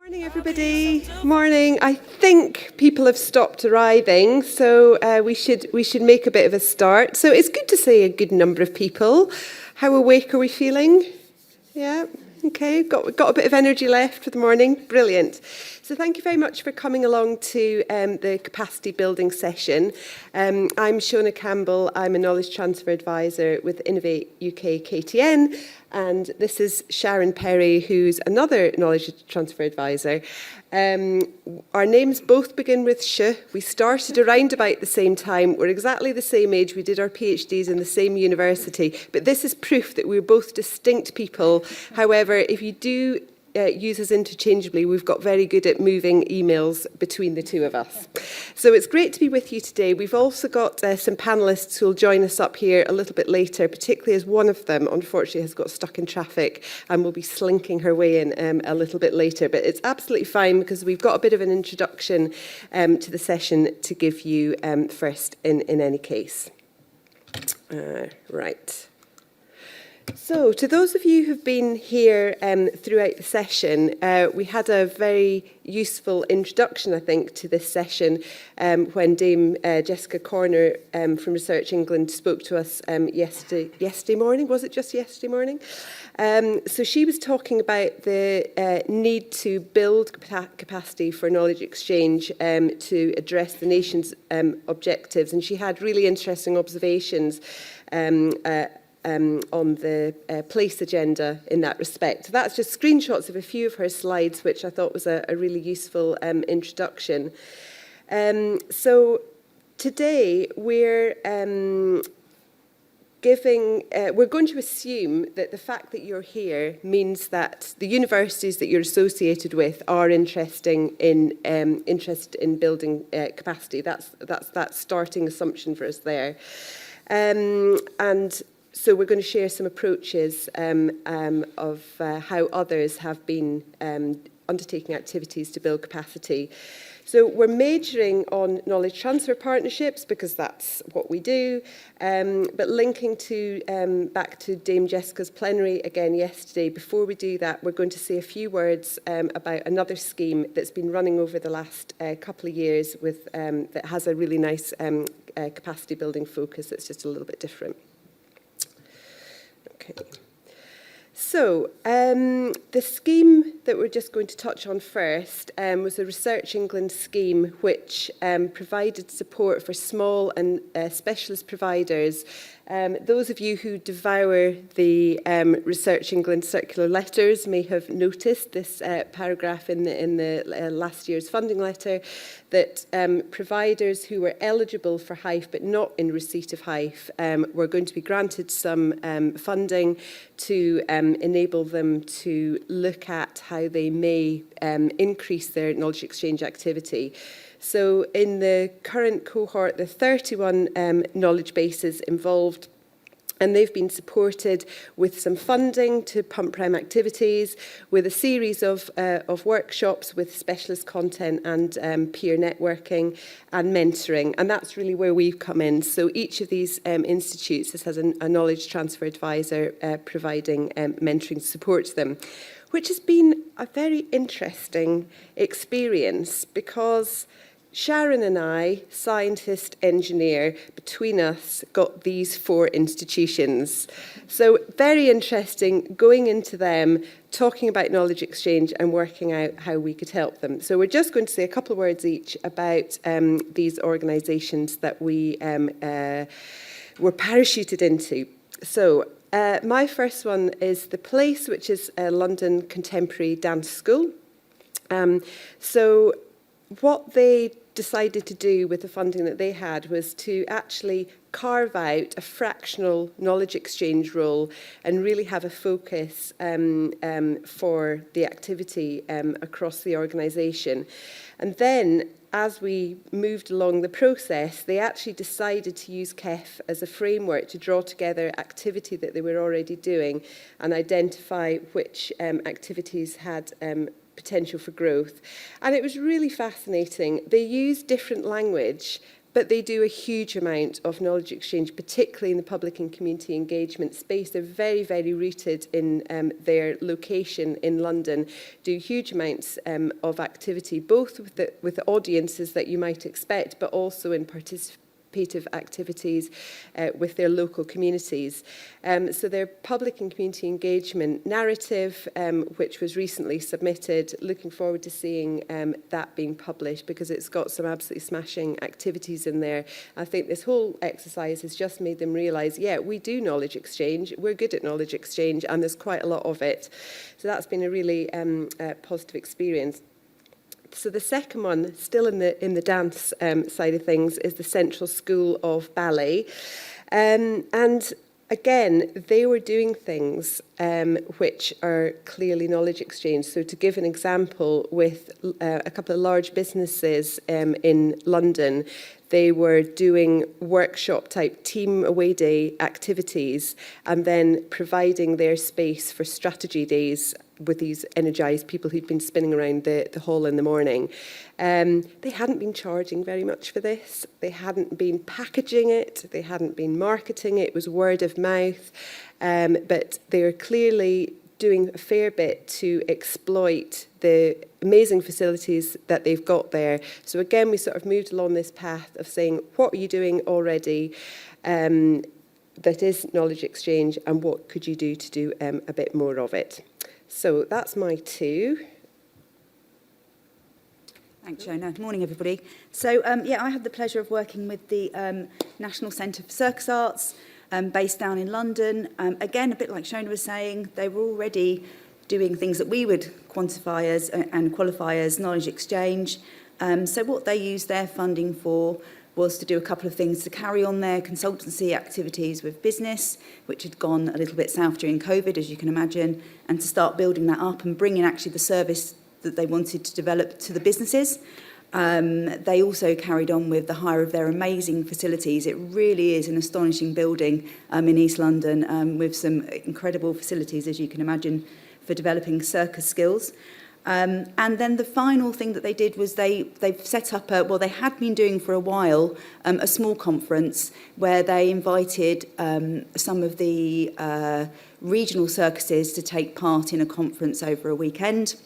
Morning, everybody. Morning. I think people have stopped arriving, so we should make a bit of a start. So it's good to see a good number of people. How awake are we feeling? Yeah. Okay, got a bit of energy left for the morning. Brilliant. So thank you very much for coming along to the capacity building session. I'm Shona Campbell. I'm a knowledge transfer advisor with Innovate UK KTN, and this is Sharon Perry, who's another knowledge transfer advisor. Our names both begin with Sh. We started around about the same time. We're exactly the same age. We did our PhDs in the same university. But this is proof that we're both distinct people. However, if you do use us interchangeably, we've got very good at moving emails between the two of us. So it's great to be with you today. We've also got some panellists who will join us up here a little bit later, particularly as one of them, unfortunately, has got stuck in traffic and will be slinking her way in a little bit later. But it's absolutely fine because we've got a bit of an introduction to the session to give you first in any case. Right. So, to those of you who've been here throughout the session, we had a very useful introduction, I think, to this session when Dame Jessica Corner from Research England spoke to us yesterday morning. Was it just yesterday morning? So she was talking about the need to build capacity for knowledge exchange to address the nation's objectives, and she had really interesting observations on the place agenda in that respect. So that's just screenshots of a few of her slides, which I thought was a really useful introduction. So today we're going to assume that the fact that you're here means that the universities that you're associated with are interested in building capacity. That's that starting assumption for us there. And so we're going to share some approaches of how others have been undertaking activities to build capacity. So we're majoring on knowledge transfer partnerships because that's what we do, but linking to back to Dame Jessica's plenary again yesterday. Before we do that, we're going to say a few words about another scheme that's been running over the last couple of years with that has a really nice capacity building focus that's just a little bit different. Okay. So, the scheme that we're just going to touch on first was a Research England scheme which provided support for small and specialist providers. Those of you who devour the Research England circular letters may have noticed this paragraph in the last year's funding letter that providers who were eligible for HEIF but not in receipt of HEIF were going to be granted some funding to enable them to look at how they may increase their knowledge exchange activity. So in the current cohort, there are 31 knowledge bases involved, and they've been supported with some funding to pump prime activities, with a series of workshops with specialist content and peer networking and mentoring. And that's really where we've come in. So each of these institutes has a knowledge transfer advisor providing mentoring support to them, which has been a very interesting experience because Sharon and I, scientist, engineer, between us got these 4 institutions. So very interesting going into them, talking about knowledge exchange and working out how we could help them. So we're just going to say a couple of words each about these organisations that we were parachuted into. So my first one is The Place, which is a London contemporary dance school. So what they decided to do with the funding that they had was to actually carve out a fractional knowledge exchange role and really have a focus for the activity across the organisation. And then, as we moved along the process, they actually decided to use KEF as a framework to draw together activity that they were already doing and identify which activities had potential for growth. And it was really fascinating. They used different language, but they do a huge amount of knowledge exchange, particularly in the public and community engagement space. They're very, very rooted in their location in London, do huge amounts of activity, both with the audiences that you might expect, but also in participative activities with their local communities. So their public and community engagement narrative, which was recently submitted, looking forward to seeing that being published, because it's got some absolutely smashing activities in there. I think this whole exercise has just made them realise, yeah, we do knowledge exchange, we're good at knowledge exchange, and there's quite a lot of it. So that's been a really positive experience. So the second one, still in the dance side of things, is the Central School of Ballet. And again, they were doing things which are clearly knowledge exchange. So to give an example, with a couple of large businesses in London, they were doing workshop-type team away day activities and then providing their space for strategy days with these energised people who'd been spinning around the hall in the morning. They hadn't been charging very much for this. They hadn't been packaging it. They hadn't been marketing it. It was word of mouth. But they're clearly doing a fair bit to exploit the amazing facilities that they've got there. So again, we sort of moved along this path of saying, what are you doing already that is knowledge exchange, and what could you do to do a bit more of it? So that's my two. Thanks, Shona. Good morning, everybody. So, I had the pleasure of working with the National Centre for Circus Arts, based down in London. Again, a bit like Shona was saying, they were already doing things that we would quantify as and qualify as knowledge exchange. So what they used their funding for was to do a couple of things: to carry on their consultancy activities with business, which had gone a little bit south during COVID, as you can imagine, and to start building that up and bringing actually the service that they wanted to develop to the businesses. They also carried on with the hire of their amazing facilities. It really is an astonishing building in East London, with some incredible facilities, as you can imagine, for developing circus skills. And then the final thing that they did was they've set up they had been doing for a while, a small conference where they invited some of the regional circuses to take part in a conference over a weekend.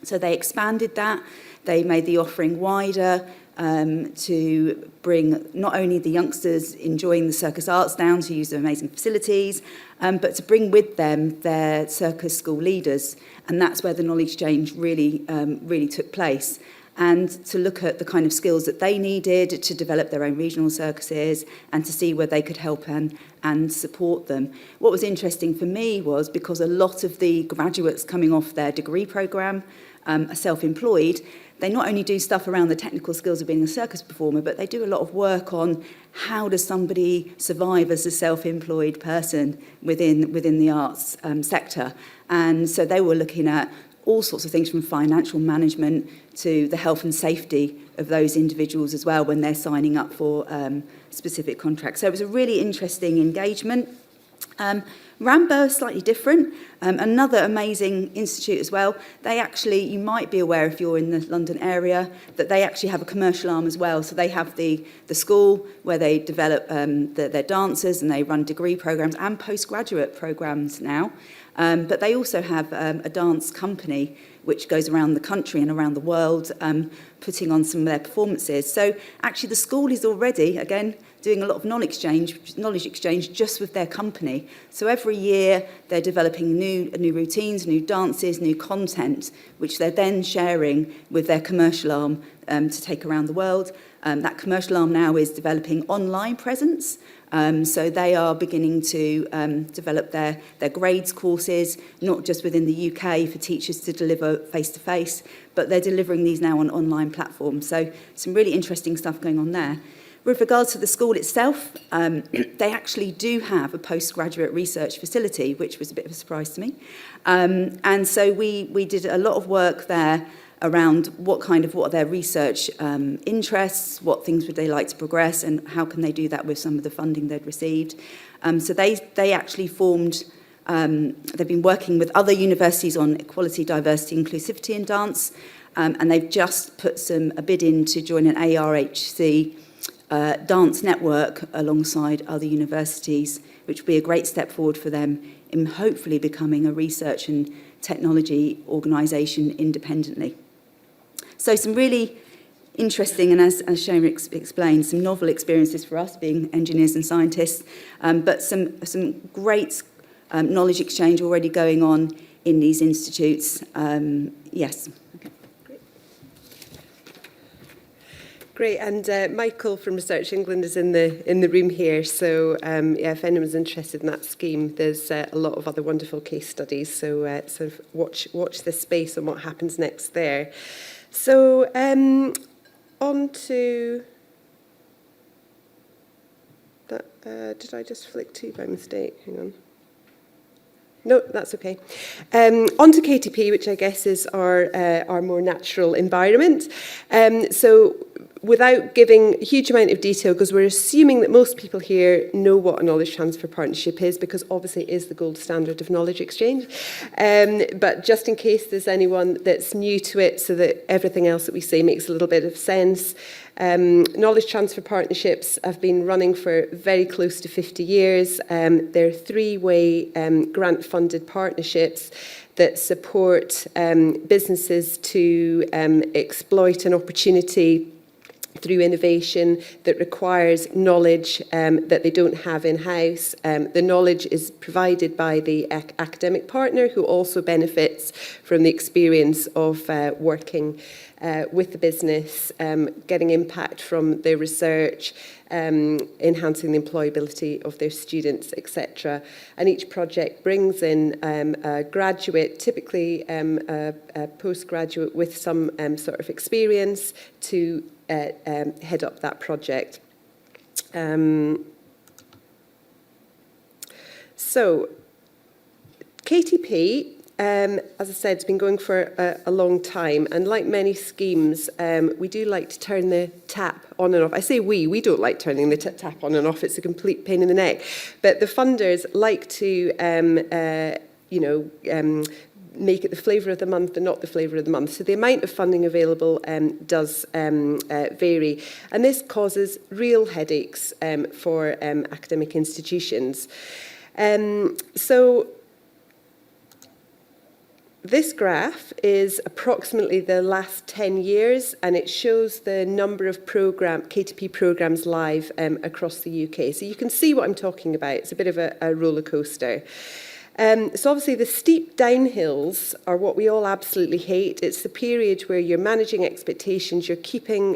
So they expanded that. They made the offering wider to bring not only the youngsters enjoying the circus arts down to use the amazing facilities, but to bring with them their circus school leaders. And that's where the knowledge exchange really took place. And to look at the kind of skills that they needed to develop their own regional circuses and to see where they could help and support them. What was interesting for me was, because a lot of the graduates coming off their degree programme are self-employed, they not only do stuff around the technical skills of being a circus performer, but they do a lot of work on how does somebody survive as a self-employed person within the arts sector. And so they were looking at all sorts of things, from financial management to the health and safety of those individuals as well when they're signing up for specific contracts. So it was a really interesting engagement. Rambo is slightly different. Another amazing institute as well. They actually, you might be aware if you're in the London area, that they actually have a commercial arm as well. So they have the school where they develop their dancers, and they run degree programs and postgraduate programs now. But they also have a dance company which goes around the country and around the world, putting on some of their performances. So actually the school is already, again, doing a lot of knowledge exchange just with their company. So every year they're developing new routines, new dances, new content, which they're then sharing with their commercial arm to take around the world. That commercial arm now is developing online presence. So they are beginning to develop their grades courses, not just within the UK for teachers to deliver face-to-face, but they're delivering these now on online platforms. So some really interesting stuff going on there. With regards to the school itself, they actually do have a postgraduate research facility, which was a bit of a surprise to me. And so we did a lot of work there around what are their research interests, what things would they like to progress, and how can they do that with some of the funding they'd received. So they actually formed, they've been working with other universities on equality, diversity, inclusivity in dance, and they've just put a bid in to join an ARHC dance network alongside other universities, which will be a great step forward for them in hopefully becoming a research and technology organisation independently. So some really interesting, and as Shona explained, some novel experiences for us being engineers and scientists, but some great knowledge exchange already going on in these institutes. Yes. Okay. Great, and Michael from Research England is in the room here. So yeah, if anyone's interested in that scheme, there's a lot of other wonderful case studies. So sort of watch this space and what happens next there. So on to that. Did I just flick two by mistake? Hang on. No, that's okay. On to KTP, which I guess is our more natural environment. So without giving a huge amount of detail, because we're assuming that most people here know what a knowledge transfer partnership is, because obviously it is the gold standard of knowledge exchange. But just in case there's anyone that's new to it, so that everything else that we say makes a little bit of sense. Knowledge transfer partnerships have been running for very close to 50 years. They're three-way grant-funded partnerships that support businesses to exploit an opportunity through innovation that requires knowledge that they don't have in-house. The knowledge is provided by the academic partner, who also benefits from the experience of working with the business, getting impact from their research, enhancing the employability of their students, etc. And each project brings in a graduate, typically a postgraduate with some sort of experience, to head up that project. So, KTP, as I said, it's been going for a long time, and like many schemes, we do like to turn the tap on and off. I say we don't like turning the tap on and off, it's a complete pain in the neck. But the funders like to, make it the flavour of the month but not the flavour of the month. So the amount of funding available does vary. And this causes real headaches for academic institutions. So this graph is approximately the last 10 years, and it shows the number of KTP programmes live across the UK. So you can see what I'm talking about. It's a bit of a roller coaster. So obviously the steep downhills are what we all absolutely hate. It's the period where you're managing expectations, you're keeping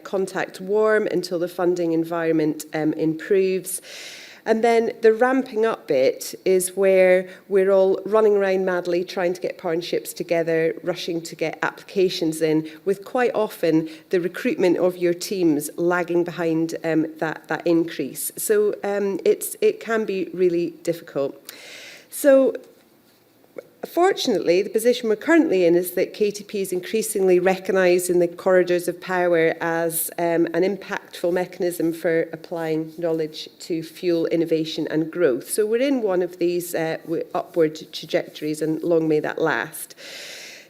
contact warm until the funding environment improves. And then the ramping up bit is where we're all running around madly trying to get partnerships together, rushing to get applications in, with quite often the recruitment of your teams lagging behind that increase. So it can be really difficult. So fortunately, the position we're currently in is that KTP is increasingly recognised in the corridors of power as an impactful mechanism for applying knowledge to fuel innovation and growth. So we're in one of these upward trajectories, and long may that last.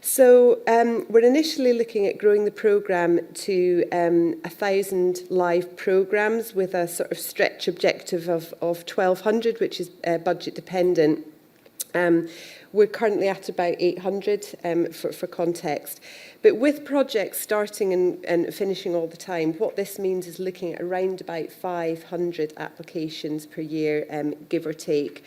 So we're initially looking at growing the programme to 1,000 live programmes with a sort of stretch objective of 1,200, which is budget dependent. We're currently at about 800 for context. But with projects starting and finishing all the time, what this means is looking at around about 500 applications per year, give or take.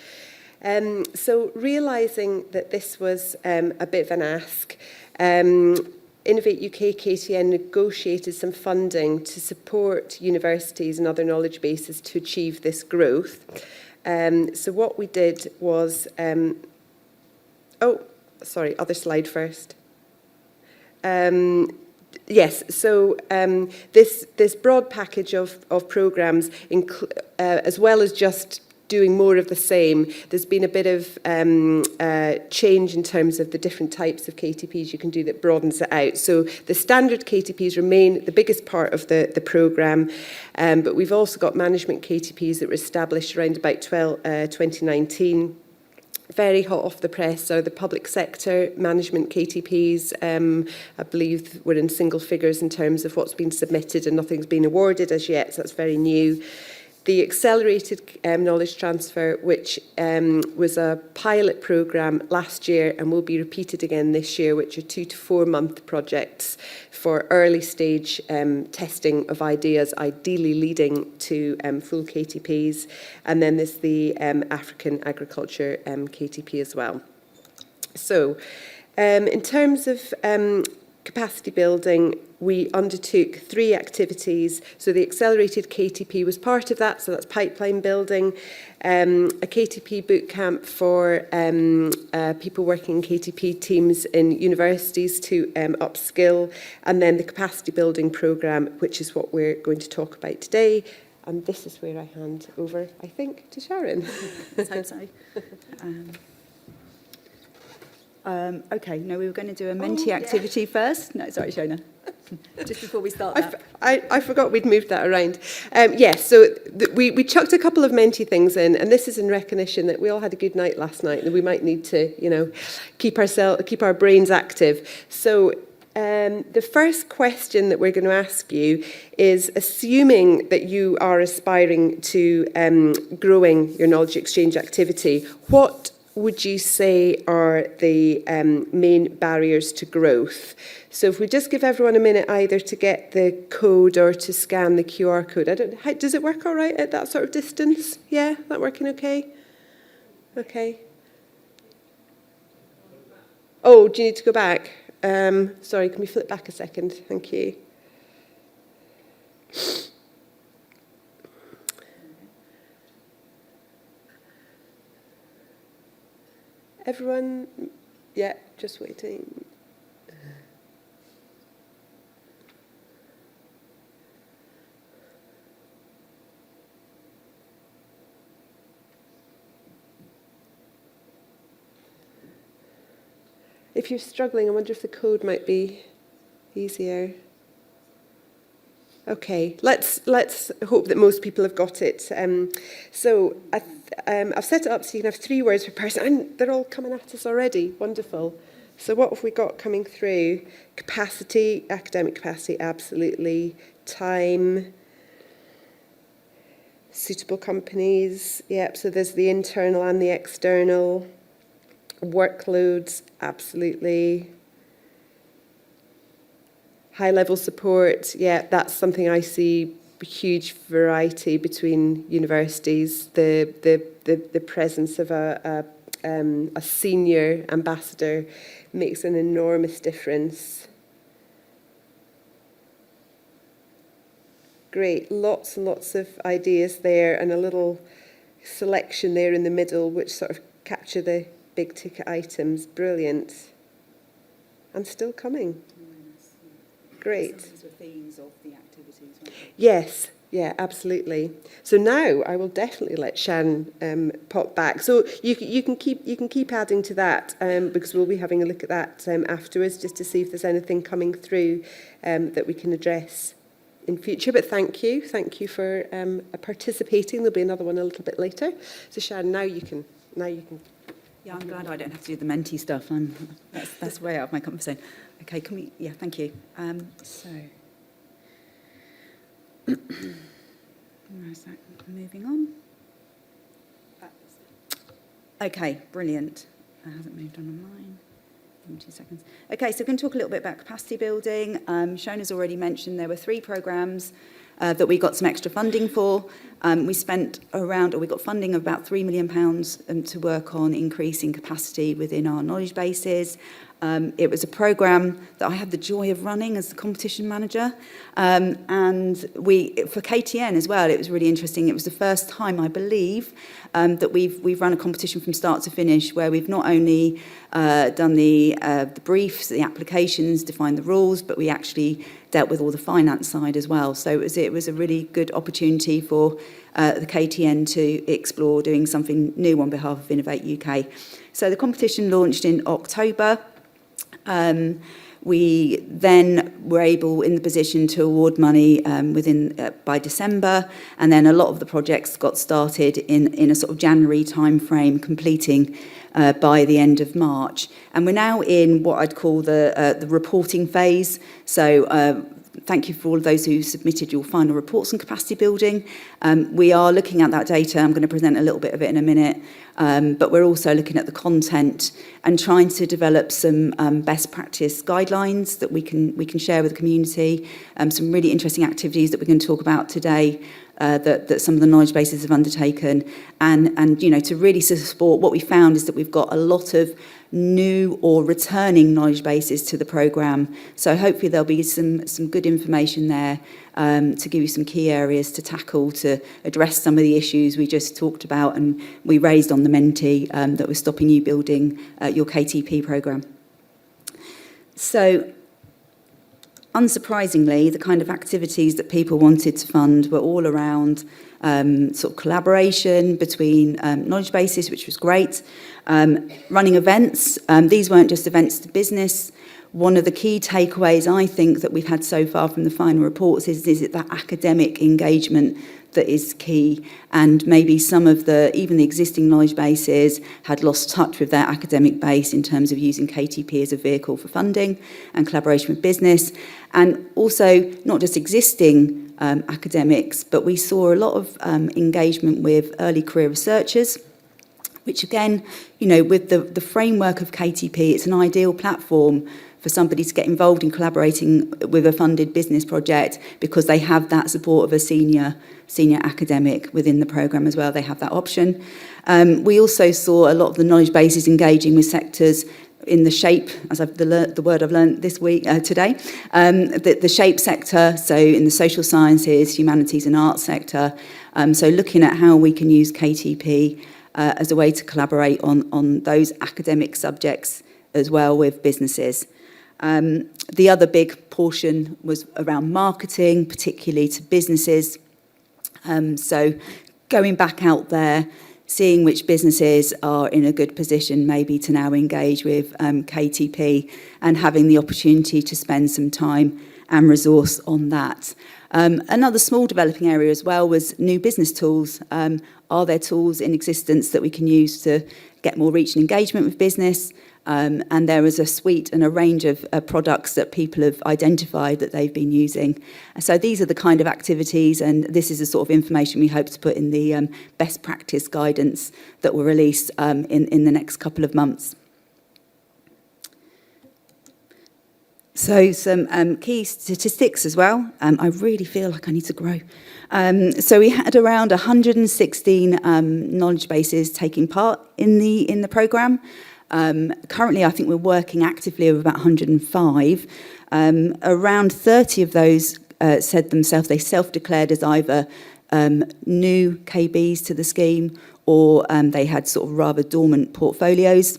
So realising that this was a bit of an ask, Innovate UK KTN negotiated some funding to support universities and other knowledge bases to achieve this growth. So what we did was... other slide first. Yes, so this broad package of programmes, as well as just doing more of the same, there's been a bit of change in terms of the different types of KTPs you can do that broadens it out. So the standard KTPs remain the biggest part of the programme, but we've also got management KTPs that were established around about 2019. very hot off the press are the public sector management KTPs. I believe we're in single figures in terms of what's been submitted and nothing's been awarded as yet, so that's very new. The accelerated knowledge transfer, which was a pilot programme last year and will be repeated again this year, which are 2 to 4 month projects for early stage testing of ideas, ideally leading to full KTPs. And then there's the African agriculture KTP as well. So in terms of capacity building, we undertook 3 activities. So the accelerated KTP was part of that, so that's pipeline building, a KTP bootcamp for people working in KTP teams in universities to upskill, and then the capacity building programme, which is what we're going to talk about today. And this is where I hand over, I think, to Sharon. Let's hope so. Okay, no, we were going to do a Menti activity first. No, sorry, Shona. Just before we start that. I forgot we'd moved that around. Yes, so we chucked a couple of Menti things in, and this is in recognition that we all had a good night last night, and we might need to, keep our brains active. So the first question that we're going to ask you is, assuming that you are aspiring to growing your knowledge exchange activity, what would you say are the main barriers to growth? So if we just give everyone a minute either to get the code or to scan the QR code. Does it work all right at that sort of distance? Yeah, that working okay? Okay. Oh, do you need to go back? Sorry, can we flip back a second? Thank you. Everyone, yeah, just waiting. If you're struggling, I wonder if the code might be easier. Okay, let's hope that most people have got it. So I've set it up so you can have 3 words per person, and they're all coming at us already. Wonderful. So what have we got coming through? Capacity, academic capacity, absolutely. Time, suitable companies, yep. So there's the internal and the external. Workloads, absolutely. High-level support, yeah, that's something I see a huge variety between universities. The presence of a senior ambassador makes an enormous difference. Great, lots and lots of ideas there, and a little selection there in the middle, which sort of capture the big ticket items. Brilliant. And still coming. Great. These were themes of the activities, weren't they? Yes, yeah, absolutely. So now I will definitely let Sharon pop back. So you can keep adding to that because we'll be having a look at that afterwards, just to see if there's anything coming through that we can address in future. But thank you for participating. There'll be another one a little bit later. So Sharon, now you can. Yeah, I'm glad I don't have to do the Menti stuff. That's way out of my comfort zone. Okay, can we? Yeah, thank you. So, where's that? Moving on. Okay, brilliant. That hasn't moved on mine. Give me 2 seconds. Okay, so we're going to talk a little bit about capacity building. Shona's already mentioned there were 3 programmes that we got some extra funding for. We got funding of about £3 million to work on increasing capacity within our knowledge bases. It was a programme that I had the joy of running as the competition manager. And for KTN as well, it was really interesting. It was the first time, I believe, that we've run a competition from start to finish, where we've not only done the briefs, the applications, defined the rules, but we actually dealt with all the finance side as well. So it was a really good opportunity for the KTN to explore doing something new on behalf of Innovate UK. So the competition launched in October. We then were able, in the position, to award money by December, and then a lot of the projects got started in a sort of January timeframe, completing by the end of March. And we're now in what I'd call the reporting phase. So thank you for all of those who submitted your final reports on capacity building. We are looking at that data. I'm going to present a little bit of it in a minute. But we're also looking at the content and trying to develop some best practice guidelines that we can share with the community. Some really interesting activities that we're going to talk about today that some of the knowledge bases have undertaken. And you know, to really support, what we found is that we've got a lot of new or returning knowledge bases to the programme. So hopefully there'll be some good information there to give you some key areas to tackle, to address some of the issues we just talked about and we raised on the Menti that was stopping you building your KTP programme. So unsurprisingly, the kind of activities that people wanted to fund were all around sort of collaboration between knowledge bases, which was great. Running events. These weren't just events to business. One of the key takeaways I think that we've had so far from the final reports is that academic engagement that is key, and maybe some of even the existing knowledge bases had lost touch with their academic base in terms of using KTP as a vehicle for funding and collaboration with business. And also not just existing academics, but we saw a lot of engagement with early career researchers, which again, you know, with the framework of KTP, it's an ideal platform for somebody to get involved in collaborating with a funded business project because they have that support of a senior academic within the programme as well. They have that option. We also saw a lot of the knowledge bases engaging with sectors in the SHAPE, as the word I've learned this week, today, the SHAPE sector, so in the social sciences, humanities and arts sector. So looking at how we can use KTP as a way to collaborate on those academic subjects as well with businesses. The other big portion was around marketing, particularly to businesses. So going back out there, seeing which businesses are in a good position maybe to now engage with KTP and having the opportunity to spend some time and resource on that. Another small developing area as well was new business tools. Are there tools in existence that we can use to get more reach and engagement with business? And there is a suite and a range of products that people have identified that they've been using. So these are the kind of activities, and this is the sort of information we hope to put in the best practice guidance that will release in the next couple of months. So some key statistics as well. I really feel like I need to grow. So we had around 116 knowledge bases taking part in the programme. Currently, I think we're working actively with about 105. Around 30 of those said themselves, they self-declared as either new KBs to the scheme or they had sort of rather dormant portfolios.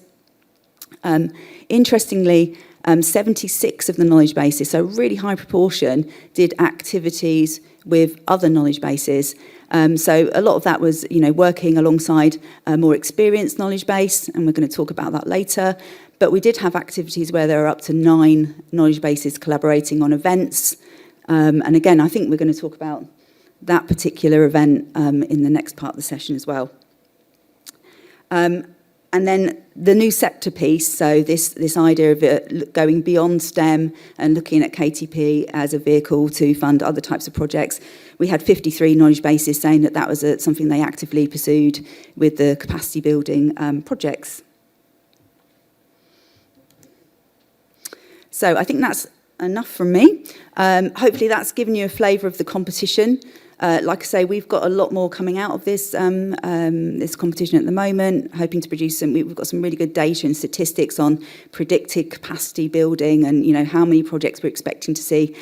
Interestingly, 76 of the knowledge bases, so a really high proportion, did activities with other knowledge bases. So a lot of that was, you know, working alongside a more experienced knowledge base, and we're going to talk about that later. But we did have activities where there are up to 9 knowledge bases collaborating on events. And again, I think we're going to talk about that particular event in the next part of the session as well. And then the new sector piece, so this idea of it going beyond STEM and looking at KTP as a vehicle to fund other types of projects. We had 53 knowledge bases saying that was something they actively pursued with the capacity building projects. So I think that's enough from me. Hopefully that's given you a flavour of the competition. Like I say, we've got a lot more coming out of this this competition at the moment, hoping to produce we've got some really good data and statistics on predicted capacity building and, you know, how many projects we're expecting to see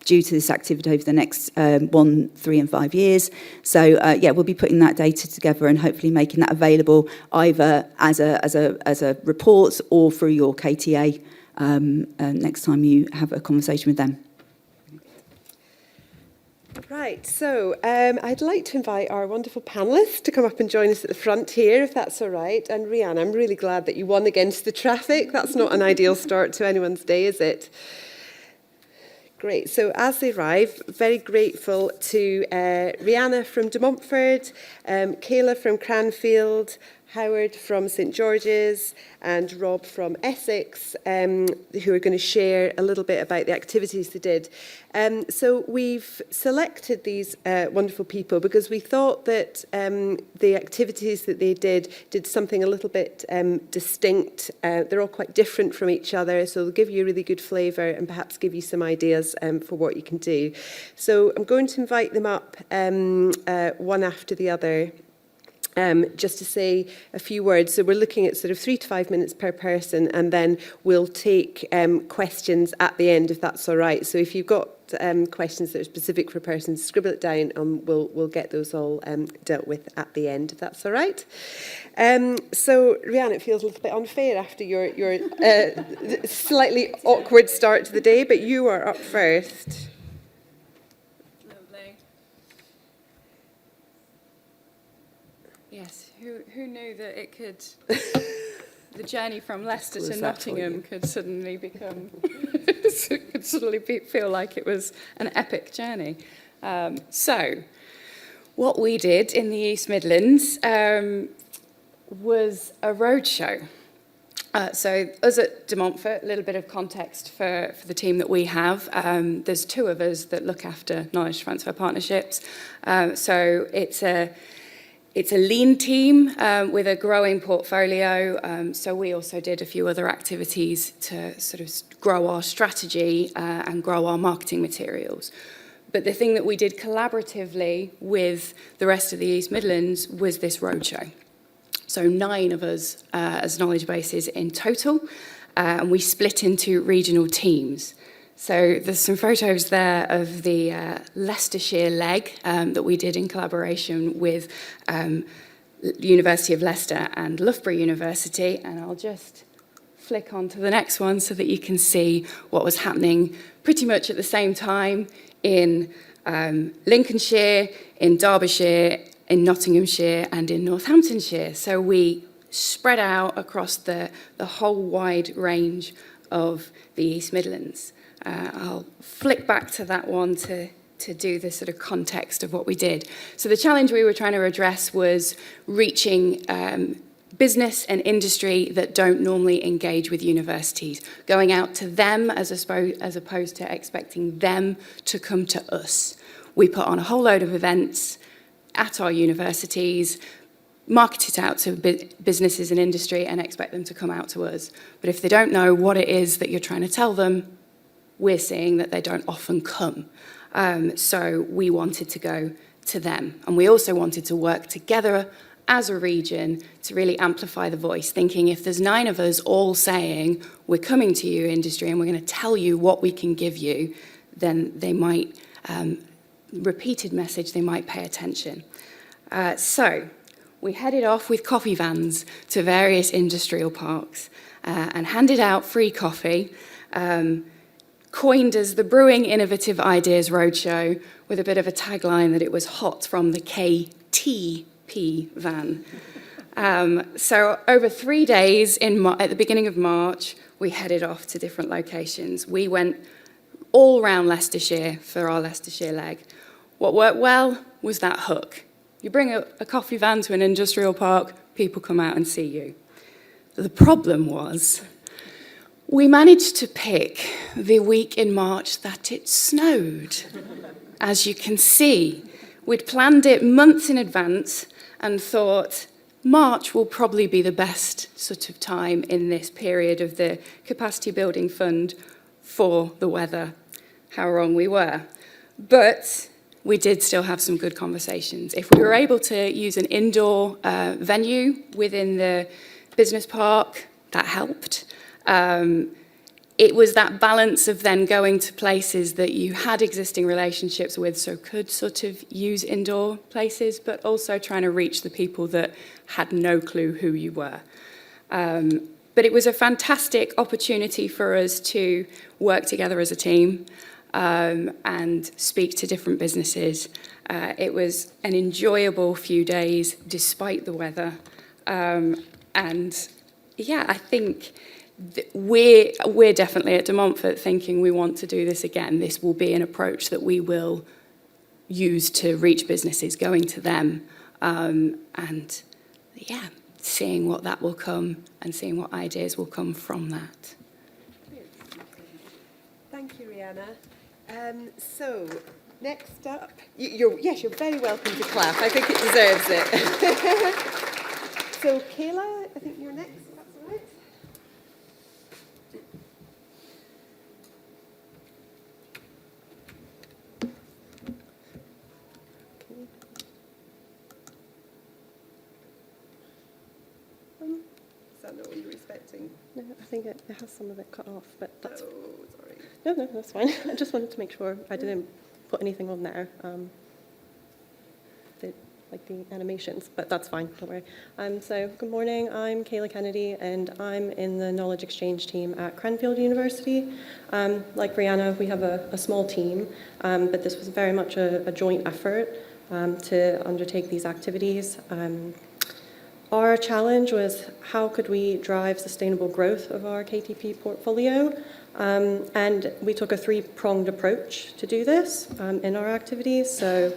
due to this activity over the next 1, 3 and 5 years. So yeah, we'll be putting that data together and hopefully making that available either as a report or through your KTA next time you have a conversation with them. Right, so I'd like to invite our wonderful panellists to come up and join us at the front here, if that's all right. And Rhiannon, I'm really glad that you won against the traffic. That's not an ideal start to anyone's day, is it? Great. So as they arrive, very grateful to Rihanna from De Montfort, Kayla from Cranfield, Howard from St George's and Rob from Essex, who are going to share a little bit about the activities they did. So we've selected these wonderful people because we thought that the activities that they did something a little bit distinct. They're all quite different from each other, so they'll give you a really good flavour and perhaps give you some ideas for what you can do. So I'm going to invite them up one after the other. Just to say a few words. So we're looking at sort of 3 to 5 minutes per person, and then we'll take questions at the end, if that's all right. So if you've got questions that are specific for a person, scribble it down, and we'll get those all dealt with at the end, if that's all right. So Rhiannon, it feels a little bit unfair after your slightly awkward start to the day, but you are up first. Yes, who knew that it could, the journey from Leicester to Nottingham could suddenly become, feel like it was an epic journey. So, what we did in the East Midlands was a roadshow. So us at De Montfort, a little bit of context for the team that we have. There's 2 of us that look after knowledge transfer partnerships. So it's a lean team with a growing portfolio. So we also did a few other activities to sort of grow our strategy and grow our marketing materials. But the thing that we did collaboratively with the rest of the East Midlands was this roadshow. So 9 of us as knowledge bases in total, and we split into regional teams. So there's some photos there of the Leicestershire leg that we did in collaboration with University of Leicester and Loughborough University. And I'll just flick on to the next one so that you can see what was happening pretty much at the same time in Lincolnshire, in Derbyshire, in Nottinghamshire and in Northamptonshire. So we spread out across the whole wide range of the East Midlands. I'll flick back to that one to do the sort of context of what we did. So the challenge we were trying to address was reaching business and industry that don't normally engage with universities, going out to them as opposed to expecting them to come to us. We put on a whole load of events at our universities, market it out to businesses and industry and expect them to come out to us. But if they don't know what it is that you're trying to tell them, we're seeing that they don't often come. So we wanted to go to them. And we also wanted to work together as a region to really amplify the voice, thinking if there's 9 of us all saying, we're coming to you, industry, and we're going to tell you what we can give you, then they might, repeated message, they might pay attention. So we headed off with coffee vans to various industrial parks and handed out free coffee, coined as the Brewing Innovative Ideas Roadshow, with a bit of a tagline that it was hot from the KTP van. So over 3 days at the beginning of March, we headed off to different locations. We went all around Leicestershire for our Leicestershire leg. What worked well was that hook. You bring a coffee van to an industrial park, people come out and see you. The problem was, we managed to pick the week in March that it snowed. As you can see, we'd planned it months in advance and thought March will probably be the best sort of time in this period of the capacity building fund for the weather. How wrong we were. But we did still have some good conversations. If we were able to use an indoor venue within the business park, that helped. It was that balance of then going to places that you had existing relationships with, so could sort of use indoor places, but also trying to reach the people that had no clue who you were. But it was a fantastic opportunity for us to work together as a team. and speak to different businesses. It was an enjoyable few days despite the weather. And yeah, I think we're definitely at De Montfort thinking we want to do this again. This will be an approach that we will use to reach businesses, going to them, and yeah, seeing what that will come and seeing what ideas will come from that. Thank you, Rihanna. So, next up, you're very welcome to clap. I think it deserves it. So, Kayla, I think you're next, if that's all right. Is that not what you were expecting? No, I think it has some of it cut off, but that's... Oh, sorry. No, that's fine. I just wanted to make sure I didn't put anything on there, like the animations, but that's fine, don't worry. So, good morning, I'm Kayla Kennedy, and I'm in the Knowledge Exchange team at Cranfield University. Like Brianna, we have a small team, but this was very much a joint effort to undertake these activities. Our challenge was how could we drive sustainable growth of our KTP portfolio, and we took a three-pronged approach to do this in our activities. So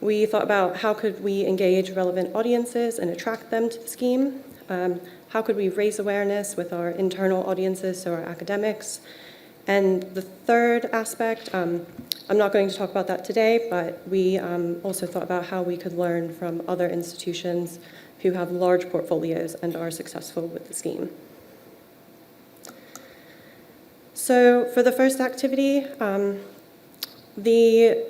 we thought about how could we engage relevant audiences and attract them to the scheme, how could we raise awareness with our internal audiences, so our academics, and the third aspect, I'm not going to talk about that today, but we also thought about how we could learn from other institutions who have large portfolios and are successful with the scheme. So for the first activity, the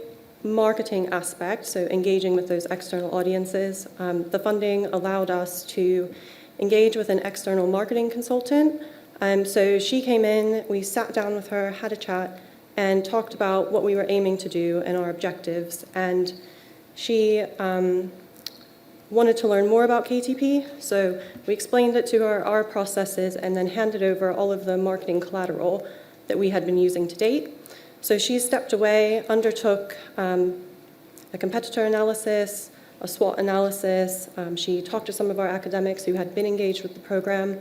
marketing aspect, so engaging with those external audiences, the funding allowed us to engage with an external marketing consultant. So she came in, we sat down with her, had a chat, and talked about what we were aiming to do and our objectives. And she wanted to learn more about KTP, so we explained it to her, our processes, and then handed over all of the marketing collateral that we had been using to date. So she stepped away, undertook a competitor analysis, a SWOT analysis. She talked to some of our academics who had been engaged with the program,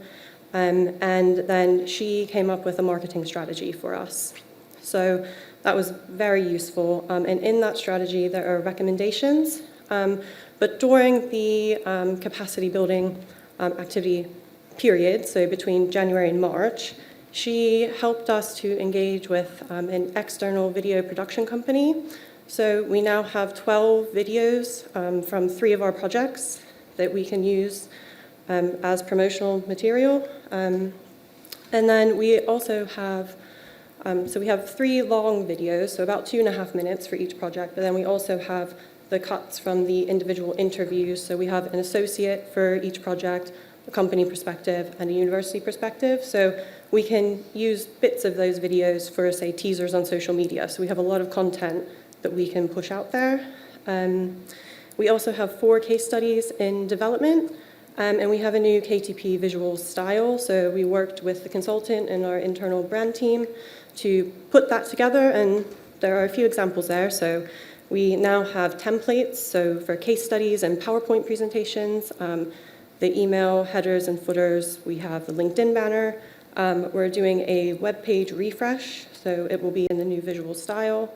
and then she came up with a marketing strategy for us. So that was very useful, and in that strategy there are recommendations. But during the capacity building activity period, so between January and March, she helped us to engage with an external video production company. So we now have 12 videos from 3 of our projects that we can use as promotional material. And then we also have, so we have 3 long videos, so about 2.5 minutes for each project, but then we also have the cuts from the individual interviews. So we have an associate for each project, a company perspective, and a university perspective. So we can use bits of those videos for, say, teasers on social media. So we have a lot of content that we can push out there. We also have 4 case studies in development, and we have a new KTP visual style. So we worked with the consultant and our internal brand team to put that together, and there are a few examples there. So we now have templates, so for case studies and PowerPoint presentations, the email headers and footers, we have the LinkedIn banner. We're doing a web page refresh, so it will be in the new visual style,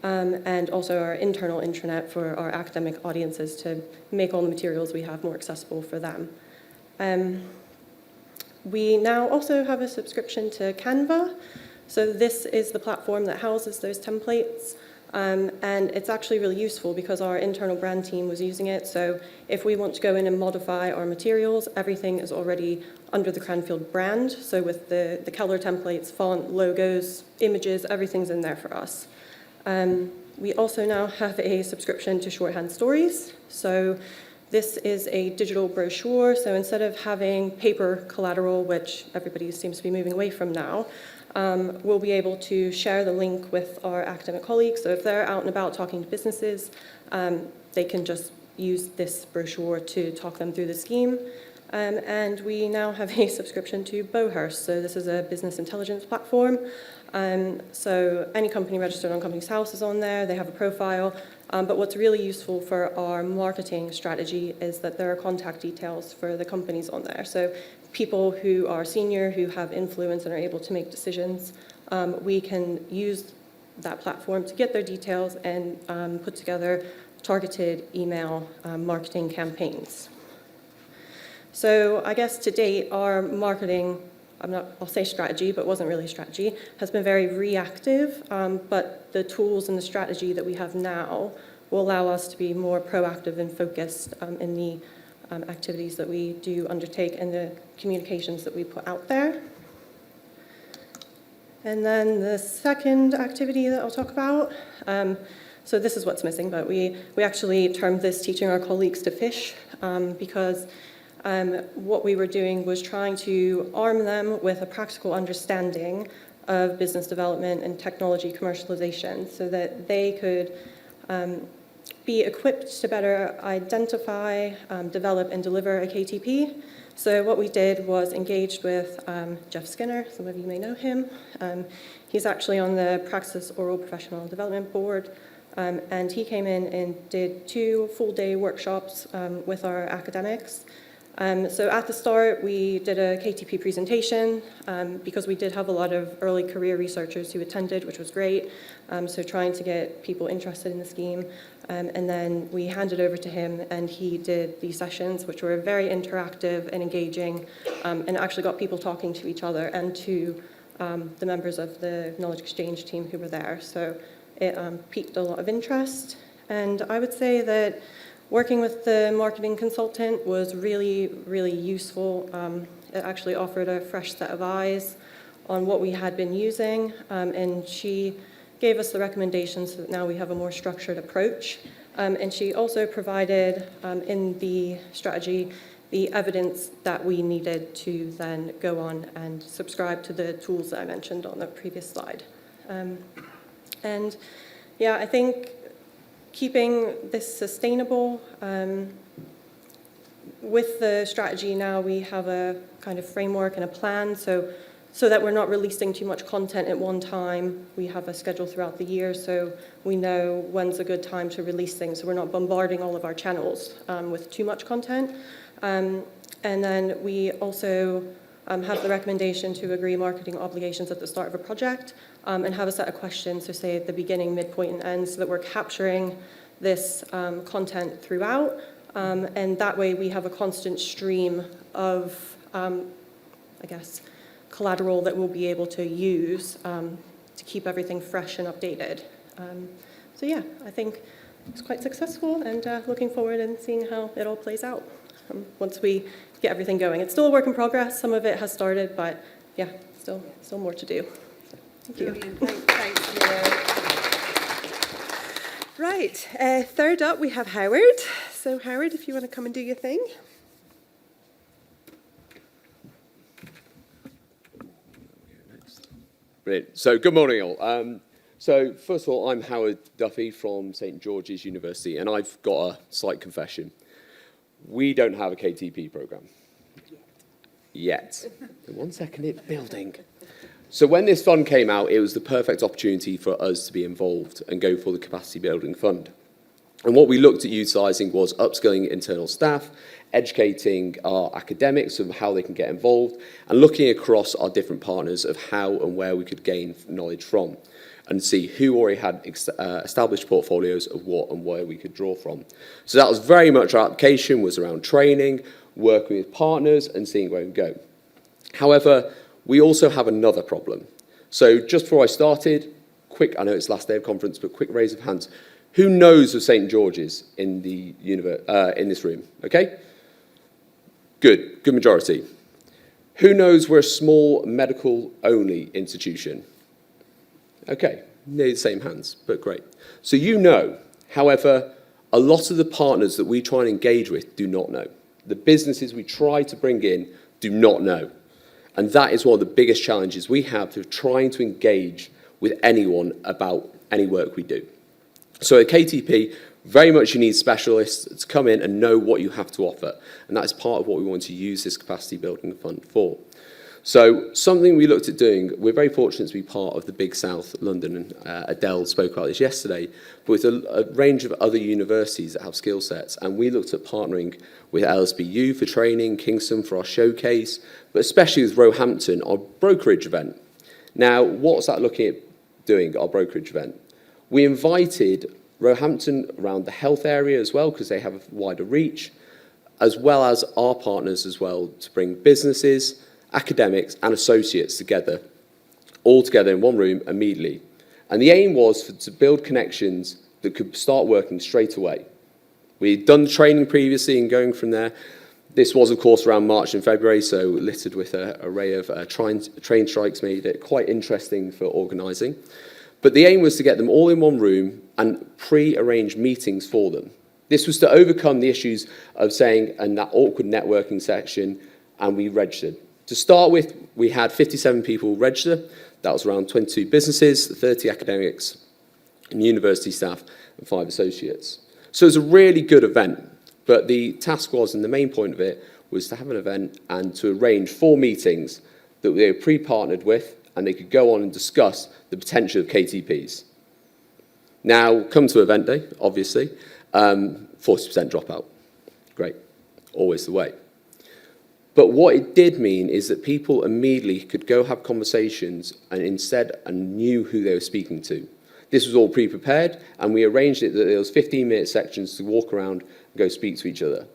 and also our internal intranet for our academic audiences to make all the materials we have more accessible for them. We now also have a subscription to Canva. So this is the platform that houses those templates. And it's actually really useful because our internal brand team was using it. So if we want to go in and modify our materials, everything is already under the Cranfield brand. So with the Keller templates, font, logos, images, everything's in there for us. We also now have a subscription to Shorthand Stories. So this is a digital brochure. So instead of having paper collateral, which everybody seems to be moving away from now, we'll be able to share the link with our academic colleagues. So if they're out and about talking to businesses, they can just use this brochure to talk them through the scheme. And we now have a subscription to Bowhurst. So this is a business intelligence platform. So any company registered on Companies House is on there, they have a profile. But what's really useful for our marketing strategy is that there are contact details for the companies on there. So people who are senior, who have influence and are able to make decisions, we can use that platform to get their details and put together targeted email marketing campaigns. So I guess to date, our marketing, I'll say strategy, but wasn't really strategy, has been very reactive, but the tools and the strategy that we have now will allow us to be more proactive and focused in the activities that we do undertake and the communications that we put out there. And then the second activity that I'll talk about, so this is what's missing, but we actually termed this teaching our colleagues to fish, because what we were doing was trying to arm them with a practical understanding of business development and technology commercialization so that they could be equipped to better identify, develop, and deliver a KTP. So what we did was engaged with Jeff Skinner, some of you may know him. He's actually on the Praxis Oral Professional Development Board, and he came in and did 2 full-day workshops with our academics. So at the start, we did a KTP presentation because we did have a lot of early career researchers who attended, which was great. So trying to get people interested in the scheme. And then we handed over to him and he did these sessions, which were very interactive and engaging, and actually got people talking to each other and to the members of the Knowledge Exchange team who were there. So it piqued a lot of interest. And I would say that working with the marketing consultant was really, really useful. It actually offered a fresh set of eyes on what we had been using, and she gave us the recommendations so that now we have a more structured approach. And she also provided in the strategy the evidence that we needed to then go on and subscribe to the tools that I mentioned on the previous slide. And yeah, I think keeping this sustainable, with the strategy now we have a kind of framework and a plan so that we're not releasing too much content at one time. We have a schedule throughout the year so we know when's a good time to release things, so we're not bombarding all of our channels with too much content. And then we also have the recommendation to agree marketing obligations at the start of a project, and have a set of questions, so say at the beginning, midpoint, and end, so that we're capturing this content throughout. And that way we have a constant stream of, I guess, collateral that we'll be able to use to keep everything fresh and updated. So yeah, I think it's quite successful, and looking forward and seeing how it all plays out once we get everything going. It's still a work in progress. Some of it has started, but yeah, still more to do. Thank you. Thanks, Mira. Right, third up we have Howard. So Howard, if you want to come and do your thing. Brilliant. So good morning all. So first of all, I'm Howard Duffy from St George's University, and I've got a slight confession. We don't have a KTP program. Yet. In 1 second, it's building. So when this fund came out, it was the perfect opportunity for us to be involved and go for the capacity building fund. And what we looked at utilising was upskilling internal staff, educating our academics of how they can get involved, and looking across our different partners of how and where we could gain knowledge from, and see who already had established portfolios of what and where we could draw from. So that was very much our application, was around training, working with partners, and seeing where we go. However, we also have another problem. So just before I started, I know it's last day of conference, but quick raise of hands. Who knows of St George's in the in this room? Okay? Good majority. Who knows we're a small medical-only institution? Okay, nearly the same hands, but great. So you know, however, a lot of the partners that we try and engage with do not know. The businesses we try to bring in do not know. And that is one of the biggest challenges we have to trying to engage with anyone about any work we do. So at KTP, very much you need specialists to come in and know what you have to offer. And that is part of what we want to use this capacity building fund for. So something we looked at doing, we're very fortunate to be part of the Big South London, and Adele spoke about this yesterday, but with a range of other universities that have skill sets, and we looked at partnering with LSBU for training, Kingston for our showcase, but especially with Roehampton, our brokerage event. Now, what's that looking at doing, our brokerage event? We invited Roehampton around the health area as well, because they have a wider reach, as well as our partners as well, to bring businesses, academics and associates together, all together in one room immediately. And the aim was to build connections that could start working straight away. We'd done the training previously and going from there. This was, of course, around March and February, so littered with an array of train strikes made it quite interesting for organising. But the aim was to get them all in one room and pre-arrange meetings for them. This was to overcome the issues of saying, and that awkward networking section, and we registered. To start with, we had 57 people register. That was around 22 businesses, 30 academics, and university staff, and 5 associates. So it was a really good event, but the task was, and the main point of it, was to have an event and to arrange 4 meetings that they were pre-partnered with, and they could go on and discuss the potential of KTPs. Now, come to event day, obviously, 40% dropout. Great, always the way. But what it did mean is that people immediately could go have conversations and knew who they were speaking to. This was all pre-prepared, and we arranged it that there was 15-minute sections to walk around and go speak to each other.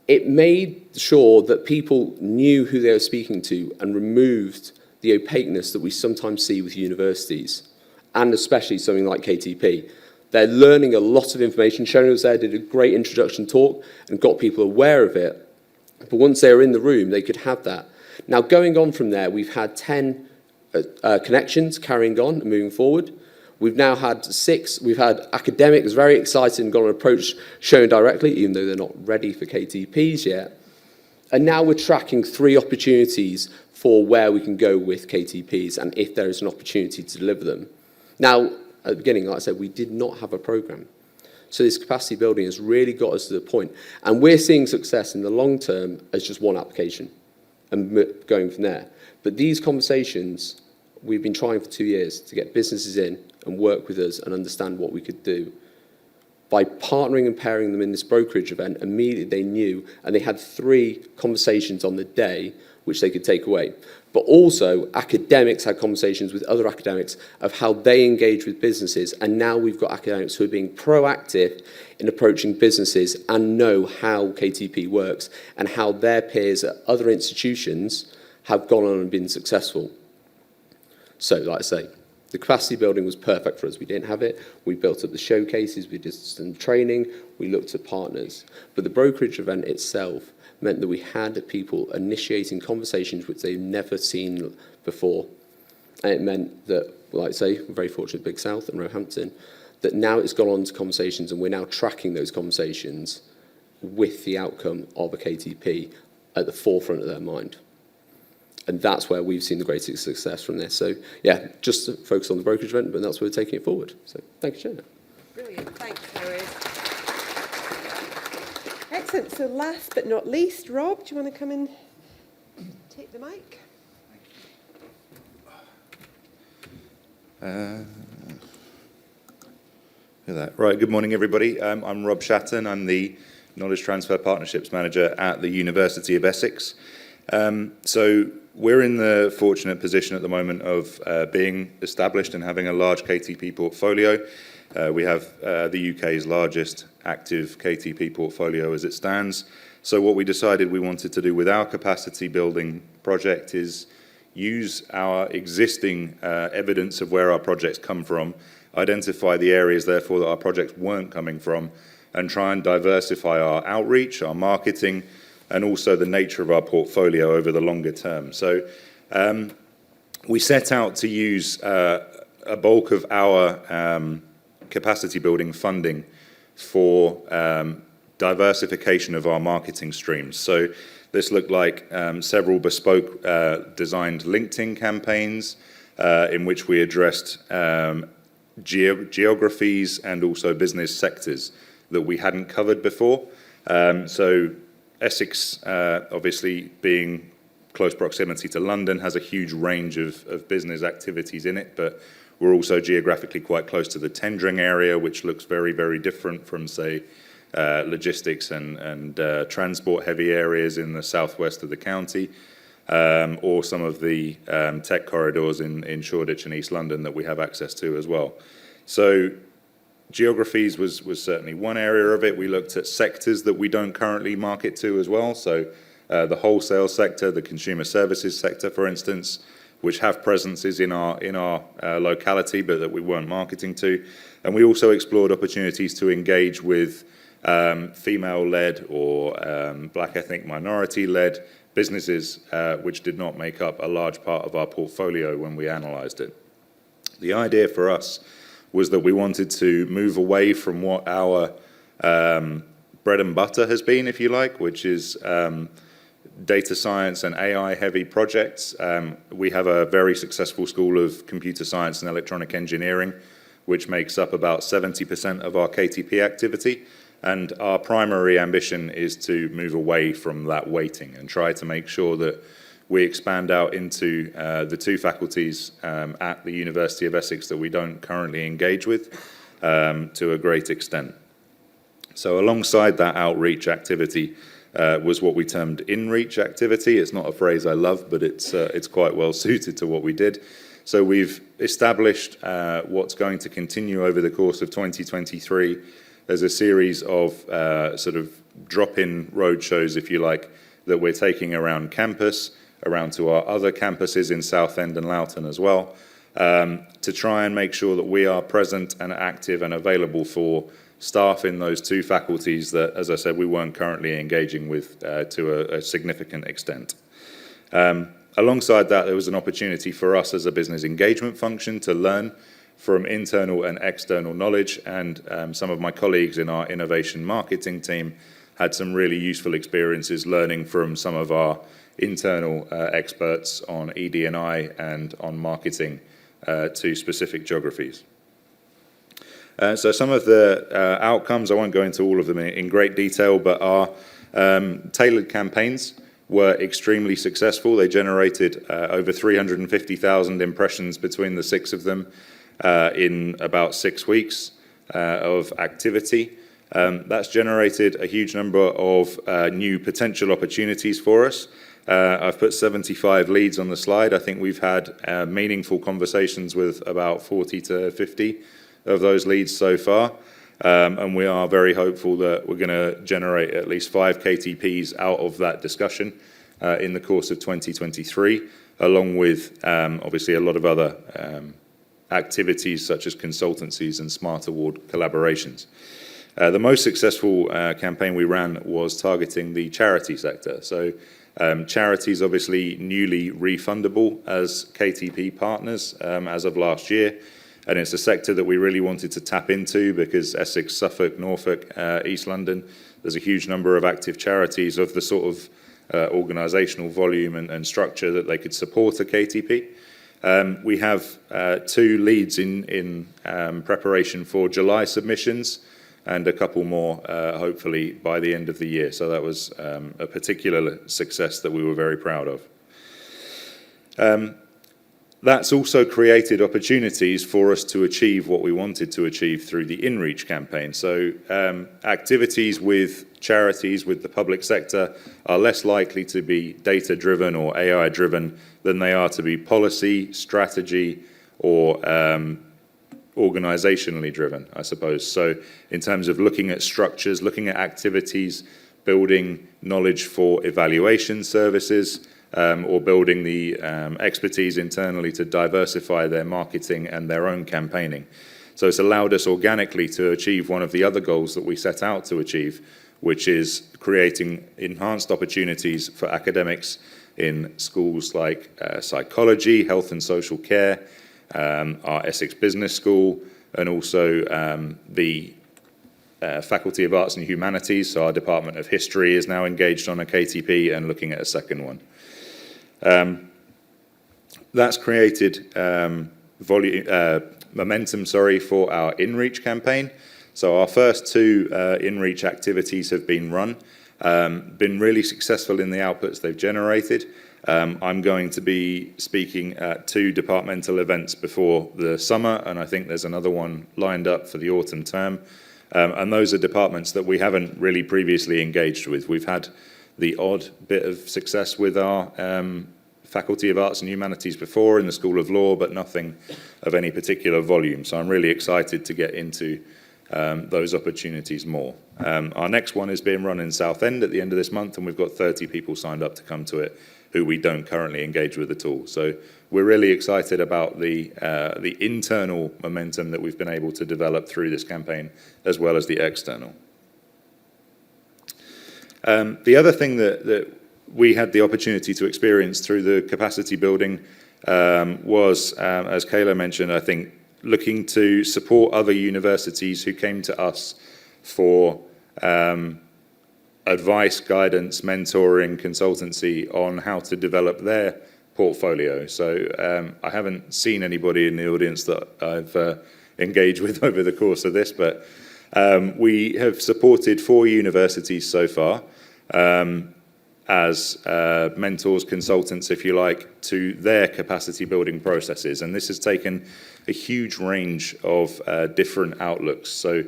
It made sure that people knew who they were speaking to and removed the opaqueness that we sometimes see with universities, and especially something like KTP. They're learning a lot of information. Shona was there, did a great introduction talk, and got people aware of it. But once they were in the room, they could have that. Now, going on from there, we've had 10 connections carrying on and moving forward. We've now had 6. We've had academics very excited and gone and approached Shona directly, even though they're not ready for KTPs yet. And now we're tracking 3 opportunities for where we can go with KTPs and if there is an opportunity to deliver them. Now, at the beginning, like I said, we did not have a program. So this capacity building has really got us to the point. And we're seeing success in the long term as just one application and going from there. But these conversations, we've been trying for 2 years to get businesses in and work with us and understand what we could do. By partnering and pairing them in this brokerage event, immediately they knew, and they had 3 conversations on the day which they could take away. But also, academics had conversations with other academics of how they engage with businesses, and now we've got academics who are being proactive in approaching businesses and know how KTP works and how their peers at other institutions have gone on and been successful. So, like I say, the capacity building was perfect for us. We didn't have it. We built up the showcases, we did some training, we looked at partners. But the brokerage event itself meant that we had people initiating conversations which they've never seen before. And it meant that, like I say, we're very fortunate Big South and Roehampton, that now it's gone on to conversations and we're now tracking those conversations with the outcome of a KTP at the forefront of their mind. And that's where we've seen the greatest success from this. So, yeah, just to focus on the brokerage event, but that's where we're taking it forward. So, thank you, Shona. Brilliant, thanks, Howard. Excellent. So last but not least, Rob, do you want to come and take the mic? Right, good morning, everybody. I'm Rob Shatton. I'm the Knowledge Transfer Partnerships Manager at the University of Essex. So we're in the fortunate position at the moment of being established and having a large KTP portfolio. We have the UK's largest active KTP portfolio as it stands. So what we decided we wanted to do with our capacity building project is use our existing evidence of where our projects come from, identify the areas, therefore, that our projects weren't coming from, and try and diversify our outreach, our marketing, and also the nature of our portfolio over the longer term. So we set out to use a bulk of our capacity building funding for diversification of our marketing streams. So this looked like several bespoke designed LinkedIn campaigns in which we addressed geographies and also business sectors that we hadn't covered before. So Essex, obviously being close proximity to London, has a huge range of business activities in it, but we're also geographically quite close to the tendering area, which looks very, very different from, say, logistics and transport-heavy areas in the southwest of the county, or some of the tech corridors in Shoreditch and East London that we have access to as well. So geographies was certainly one area of it. We looked at sectors that we don't currently market to as well. So the wholesale sector, the consumer services sector, for instance, which have presences in our locality, but that we weren't marketing to. And we also explored opportunities to engage with female-led or black ethnic minority-led businesses, which did not make up a large part of our portfolio when we analysed it. The idea for us was that we wanted to move away from what our bread and butter has been, if you like, which is data science and AI-heavy projects. We have a very successful School of Computer Science and Electronic Engineering, which makes up about 70% of our KTP activity. And our primary ambition is to move away from that weighting and try to make sure that we expand out into the two faculties at the University of Essex that we don't currently engage with to a great extent. So alongside that outreach activity was what we termed in-reach activity. It's not a phrase I love, but it's quite well suited to what we did. So we've established what's going to continue over the course of 2023 as a series of sort of drop-in roadshows, if you like, that we're taking around campus, around to our other campuses in Southend and Loughton as well, to try and make sure that we are present and active and available for staff in those two faculties that, as I said, we weren't currently engaging with to a significant extent. Alongside that, there was an opportunity for us as a business engagement function to learn from internal and external knowledge, and some of my colleagues in our innovation marketing team had some really useful experiences learning from some of our internal experts on ED&I and on marketing to specific geographies. So some of the outcomes, I won't go into all of them in great detail, but our tailored campaigns were extremely successful. They generated over 350,000 impressions between the 6 of them in about 6 weeks of activity. That's generated a huge number of new potential opportunities for us. I've put 75 leads on the slide. I think we've had meaningful conversations with about 40 to 50 of those leads so far. And we are very hopeful that we're going to generate at least 5 KTPs out of that discussion in the course of 2023, along with obviously a lot of other activities such as consultancies and Smart Award collaborations. The most successful campaign we ran was targeting the charity sector. So charities obviously newly refundable as KTP partners as of last year. And it's a sector that we really wanted to tap into because Essex, Suffolk, Norfolk, East London, there's a huge number of active charities of the sort of organisational volume and structure that they could support a KTP. We have 2 leads in preparation for July submissions and a couple more hopefully by the end of the year. So that was a particular success that we were very proud of. That's also created opportunities for us to achieve what we wanted to achieve through the InReach campaign. So activities with charities, with the public sector, are less likely to be data-driven or AI-driven than they are to be policy, strategy, or organisationally driven, I suppose. So in terms of looking at structures, looking at activities, building knowledge for evaluation services, or building the expertise internally to diversify their marketing and their own campaigning. So it's allowed us organically to achieve one of the other goals that we set out to achieve, which is creating enhanced opportunities for academics in schools like psychology, health and social care, our Essex Business School, and also the Faculty of Arts and Humanities. So our Department of History is now engaged on a KTP and looking at a second one. That's created momentum, for our InReach campaign. So our first 2 InReach activities have been run, been really successful in the outputs they've generated. I'm going to be speaking at 2 departmental events before the summer, and I think there's another one lined up for the autumn term. And those are departments that we haven't really previously engaged with. We've had the odd bit of success with our Faculty of Arts and Humanities before in the School of Law, but nothing of any particular volume. So I'm really excited to get into those opportunities more. Our next one is being run in Southend at the end of this month, and we've got 30 people signed up to come to it who we don't currently engage with at all. So we're really excited about the internal momentum that we've been able to develop through this campaign, as well as the external. The other thing that we had the opportunity to experience through the capacity building was, as Kayla mentioned, I think, looking to support other universities who came to us for advice, guidance, mentoring, consultancy on how to develop their portfolio. So I haven't seen anybody in the audience that I've engaged with over the course of this, but we have supported 4 universities so far as mentors, consultants, if you like, to their capacity building processes. And this has taken a huge range of different outlooks. So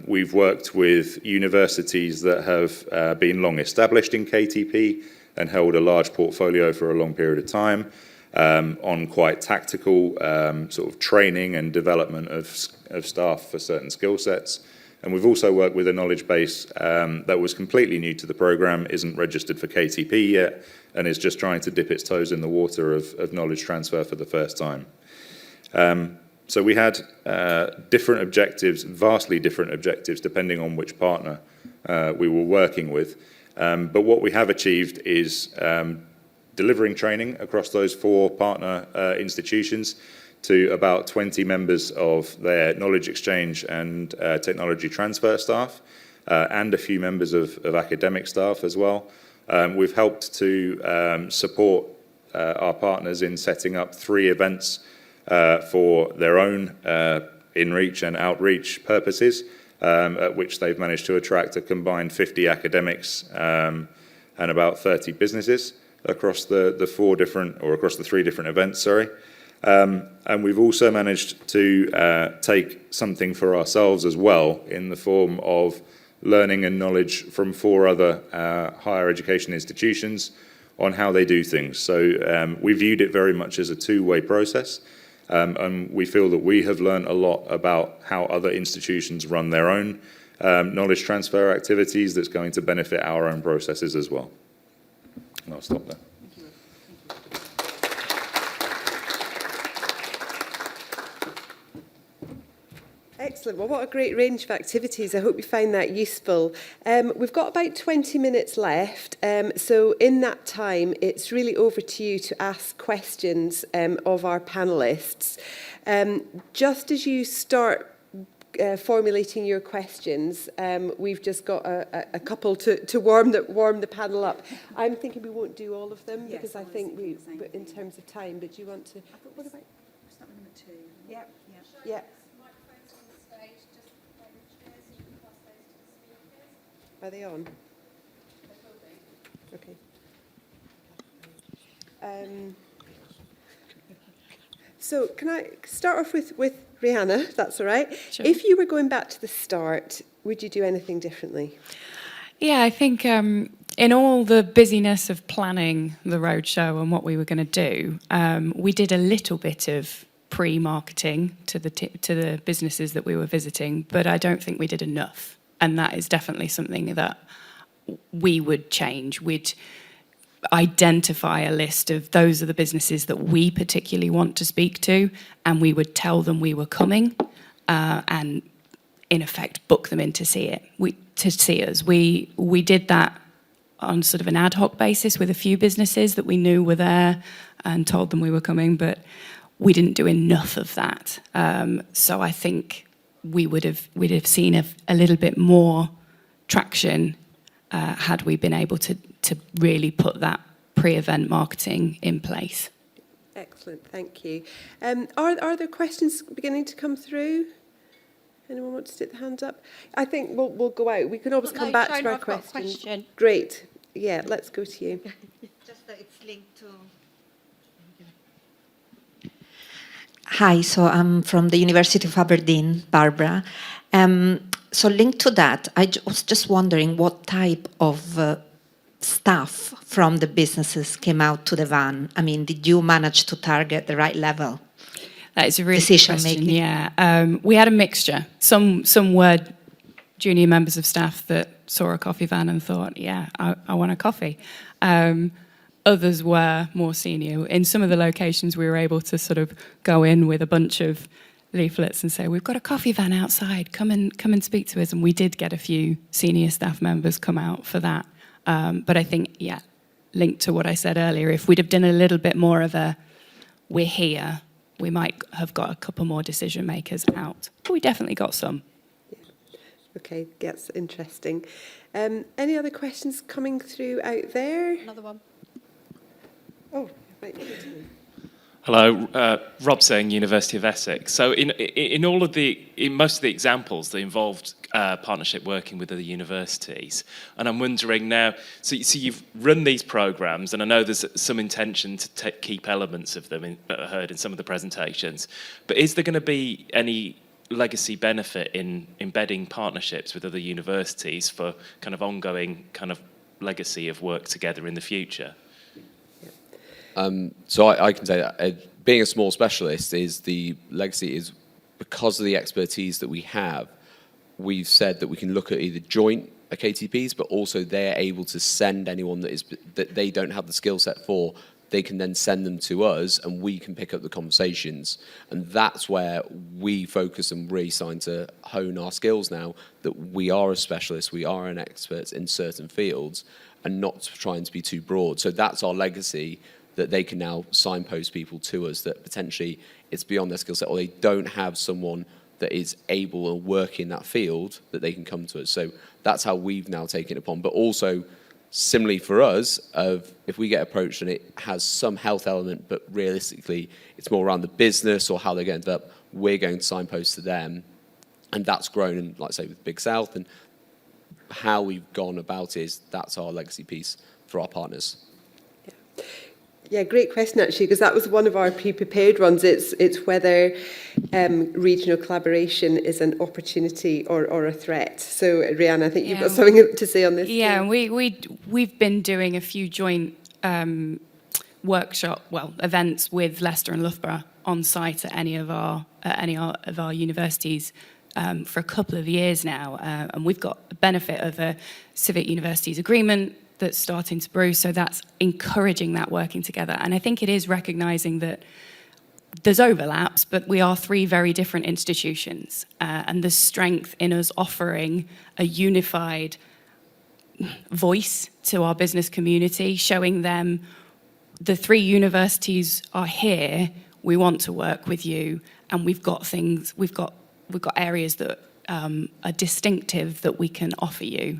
we've worked with universities that have been long established in KTP and held a large portfolio for a long period of time on quite tactical sort of training and development of staff for certain skill sets. And we've also worked with a knowledge base that was completely new to the programme, isn't registered for KTP yet, and is just trying to dip its toes in the water of knowledge transfer for the first time. So we had different objectives, vastly different objectives, depending on which partner we were working with. But what we have achieved is delivering training across those 4 partner institutions to about 20 members of their knowledge exchange and technology transfer staff, and a few members of academic staff as well. We've helped to support our partners in setting up 3 events for their own in-reach and outreach purposes, at which they've managed to attract a combined 50 academics and about 30 businesses across the 3 different events, sorry. And we've also managed to take something for ourselves as well in the form of learning and knowledge from 4 other higher education institutions on how they do things. So we viewed it very much as a 2-way process, and we feel that we have learned a lot about how other institutions run their own knowledge transfer activities that's going to benefit our own processes as well. And I'll stop there. Excellent. Well, what a great range of activities. I hope you find that useful. We've got about 20 minutes left. So in that time, it's really over to you to ask questions of our panellists. Just as you start formulating your questions, we've just got a couple to warm the panel up. I'm thinking we won't do all of them because I think we, in terms of time, but do you want to... What about... Start with number 2. Yep. Yeah. Are they on? Okay. So can I start off with Rihanna, if that's all right? Sure. If you were going back to the start, would you do anything differently? Yeah, I think in all the busyness of planning the roadshow and what we were going to do, we did a little bit of pre-marketing to the businesses that we were visiting, but I don't think we did enough. And that is definitely something that we would change. We'd identify a list of those are the businesses that we particularly want to speak to, and we would tell them we were coming, and in effect book them in to see us. We did that on sort of an ad hoc basis with a few businesses that we knew were there and told them we were coming, but we didn't do enough of that. So I think we'd have seen a little bit more traction had we been able to really put that pre-event marketing in place. Excellent, thank you. Are there questions beginning to come through? Anyone want to stick the hand up? I think we'll go out. We can always come back to our questions. Question. Great. Yeah, let's go to you. Just that it's linked to... Hi, so I'm from the University of Aberdeen, Barbara. So linked to that, was just wondering what type of staff from the businesses came out to the van. I mean, did you manage to target the right level? That is a really good question, yeah. We had a mixture. Some were junior members of staff that saw a coffee van and thought, yeah, I want a coffee. Others were more senior. In some of the locations, we were able to sort of go in with a bunch of leaflets and say, we've got a coffee van outside, come and speak to us. And we did get a few senior staff members come out for that. But I think, yeah, linked to what I said earlier, if we'd have done a little bit more of a, we're here, we might have got a couple more decision makers out. But we definitely got some. Yeah. Okay, gets interesting. Any other questions coming through out there? Another one. Oh, right. Hello, Rob Singh, University of Essex. So in most of the examples, they involved partnership working with other universities. And I'm wondering now, so you've run these programs, and I know there's some intention to keep elements of them that I heard in some of the presentations. But is there going to be any legacy benefit in embedding partnerships with other universities for kind of ongoing kind of legacy of work together in the future? So I can say that being a small specialist is the legacy is because of the expertise that we have. We've said that we can look at either joint KTPs, but also they're able to send anyone that they don't have the skill set for. They can then send them to us, and we can pick up the conversations. And that's where we focus and really starting to hone our skills now. That we are a specialist, we are an expert in certain fields, and not trying to be too broad. So that's our legacy. That they can now signpost people to us that potentially it's beyond their skill set, or they don't have someone that is able to work in that field that they can come to us. So that's how we've now taken it upon. But also, similarly for us, if we get approached and it has some health element, but realistically it's more around the business or how they're going to end up, we're going to signpost to them. And that's grown, and like I say, with Big South, and how we've gone about is that's our legacy piece for our partners. Yeah, great question actually, because that was one of our pre-prepared ones. It's whether regional collaboration is an opportunity or a threat. So, Rhiannon, I think you've got something to say on this. Yeah, we've been doing a few joint events with Leicester and Loughborough on site at any of our universities for a couple of years now, and we've got the benefit of a civic universities agreement that's starting to brew, so that's encouraging that working together. And I think it is recognising that there's overlaps, but we are three very different institutions, and there's strength in us offering a unified voice to our business community, showing them the three universities are here, we want to work with you, and we've got areas that are distinctive that we can offer you.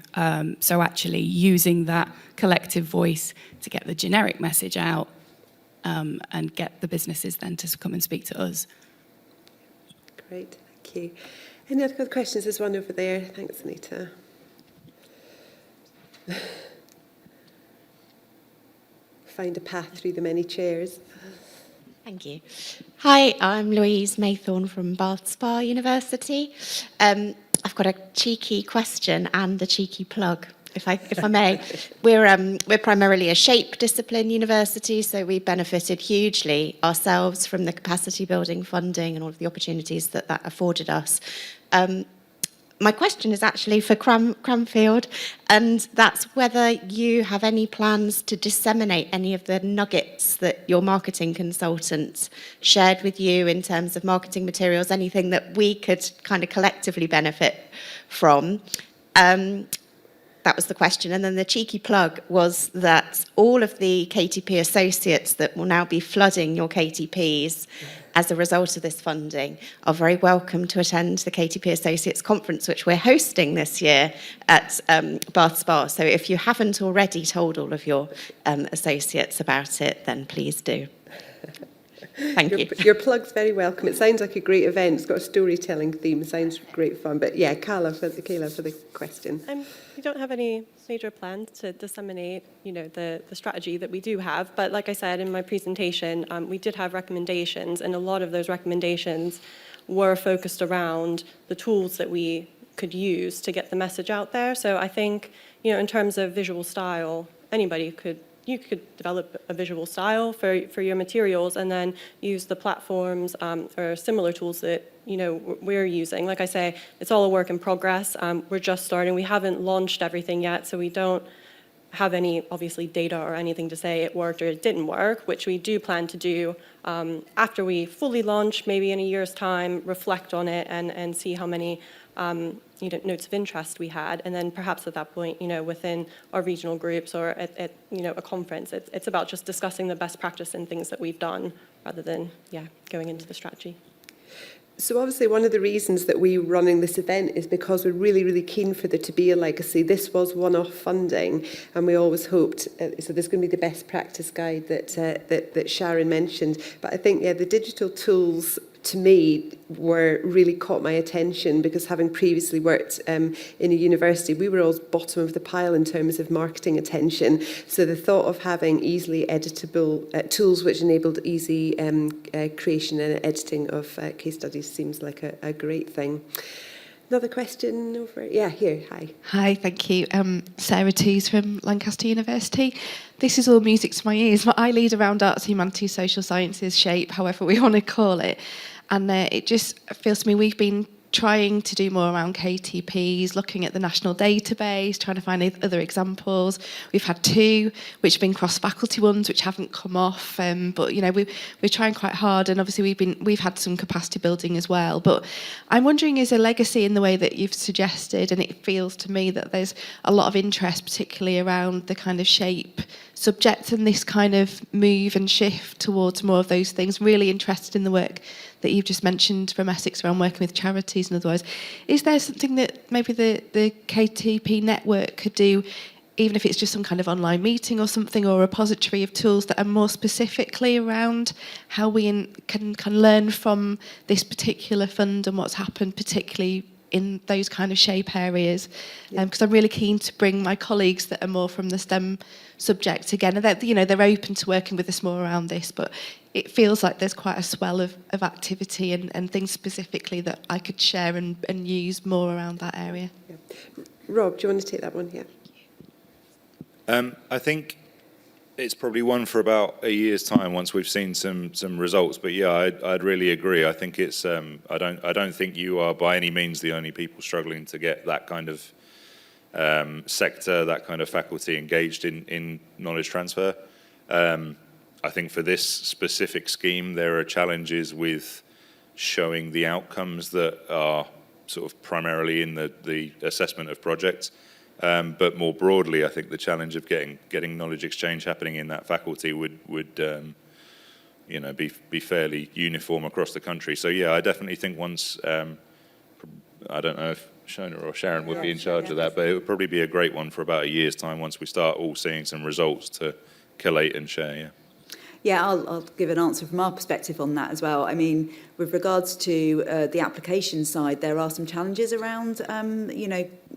So actually using that collective voice to get the generic message out and get the businesses then to come and speak to us. Great, thank you. Any other questions? There's one over there. Thanks, Anita. Find a path through the many chairs. Thank you. Hi, I'm Louise Maythorne from Bath Spa University. I've got a cheeky question and a cheeky plug, if I may. We're primarily a shape discipline university, so we benefited hugely ourselves from the capacity building funding and all of the opportunities that afforded us. My question is actually for Cranfield, and that's whether you have any plans to disseminate any of the nuggets that your marketing consultants shared with you in terms of marketing materials, anything that we could kind of collectively benefit from. That was the question. And then the cheeky plug was that all of the KTP associates that will now be flooding your KTPs as a result of this funding are very welcome to attend the KTP Associates Conference, which we're hosting this year at Bath Spa. So if you haven't already told all of your associates about it, then please do. Thank you. Your plug's very welcome. It sounds like a great event. It's got a storytelling theme. It sounds great fun. But yeah, Kayla for the question. We don't have any major plans to disseminate, the strategy that we do have. But like I said in my presentation, we did have recommendations, and a lot of those recommendations were focused around the tools that we could use to get the message out there. So I think, in terms of visual style, you could develop a visual style for your materials and then use the platforms or similar tools that we're using. Like I say, it's all a work in progress. We're just starting. We haven't launched everything yet, so we don't have any, obviously, data or anything to say it worked or it didn't work, which we do plan to do after we fully launch, maybe in a year's time, reflect on it and see how many notes of interest we had, and then perhaps at that point, within our regional groups or at a conference, it's about just discussing the best practice and things that we've done rather than, going into the strategy. So obviously one of the reasons that we're running this event is because we're really, really keen for there to be a legacy. This was one-off funding, and we always hoped, so there's going to be the best practice guide that Sharon mentioned. But I think, the digital tools to me really caught my attention, because having previously worked in a university, we were always bottom of the pile in terms of marketing attention. So the thought of having easily editable tools which enabled easy creation and editing of case studies seems like a great thing. Another question over, here, hi. Hi, thank you. Sarah Tees from Lancaster University. This is all music to my ears. I lead around arts, humanities, social sciences, shape, however we want to call it. And it just feels to me we've been trying to do more around KTPs, looking at the national database, trying to find other examples. We've had 2, which have been cross-faculty ones, which haven't come off. But we're trying quite hard, and obviously we've had some capacity building as well. But I'm wondering, is a legacy in the way that you've suggested, and it feels to me that there's a lot of interest, particularly around the kind of shape subject and this kind of move and shift towards more of those things. Really interested in the work that you've just mentioned from Essex around working with charities and otherwise. Is there something that maybe the KTP network could do, even if it's just some kind of online meeting or something, or a repository of tools that are more specifically around how we can learn from this particular fund and what's happened, particularly in those kind of shape areas? Because I'm really keen to bring my colleagues that are more from the STEM subject again. And they're open to working with us more around this, but it feels like there's quite a swell of activity and things specifically that I could share and use more around that area. Yeah. Rob, do you want to take that one? Yeah. I think it's probably one for about a year's time once we've seen some results. But yeah, I'd really agree. I think it's I don't think you are by any means the only people struggling to get that kind of sector, that kind of faculty engaged in knowledge transfer. I think for this specific scheme, there are challenges with showing the outcomes that are sort of primarily in the assessment of projects. But more broadly, I think the challenge of getting knowledge exchange happening in that faculty would be fairly uniform across the country. So yeah, I definitely think once, I don't know if Shona or Sharon would be in charge of that, but it would probably be a great one for about a year's time once we start all seeing some results to collate and share. Yeah. Yeah, I'll give an answer from our perspective on that as well. I mean, with regards to the application side, there are some challenges around,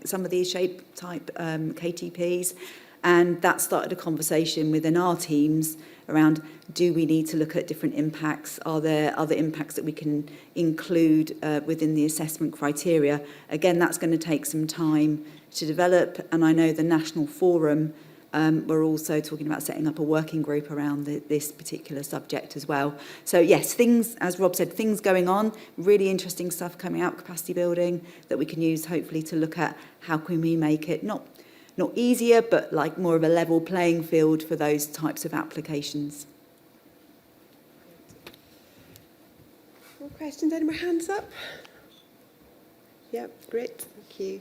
some of these shape type KTPs, and that started a conversation within our teams around, do we need to look at different impacts? Are there other impacts that we can include within the assessment criteria? Again, that's going to take some time to develop, and I know the National Forum we're also talking about setting up a working group around this particular subject as well. So yes, things, as Rob said, things going on, really interesting stuff coming out, capacity building that we can use hopefully to look at how can we make it not easier, but like more of a level playing field for those types of applications. More questions? Any more hands up? Yeah, great, thank you.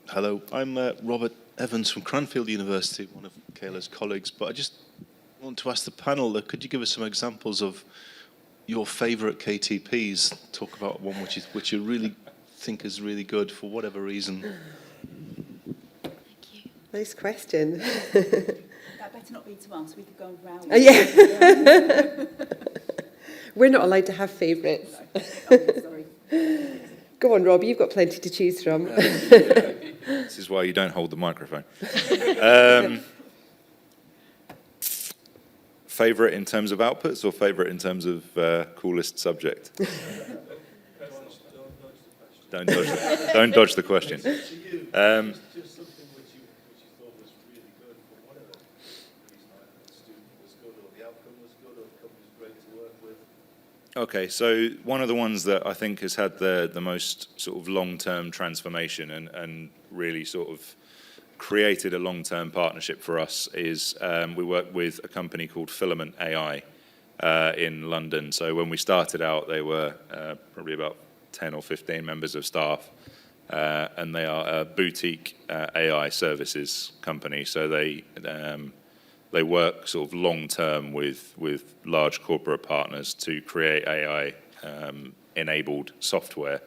Hello, I'm Robert Evans from Cranfield University, one of Kayla's colleagues, but I just want to ask the panel, could you give us some examples of your favourite KTPs? Talk about one which you really think is really good for whatever reason. Nice question. That better not be to us. We could go around. Yeah. We're not allowed to have favourites. Sorry. Go on, Rob, you've got plenty to choose from. This is why you don't hold the microphone. Favourite in terms of outputs or favourite in terms of coolest subject? Don't dodge the question. Okay, so one of the ones that I think has had the most sort of long-term transformation and really sort of created a long-term partnership for us is we work with a company called Filament AI in London. So when we started out, they were probably about 10 or 15 members of staff, and they are a boutique AI services company. So they work sort of long-term with large corporate partners to create AI-enabled software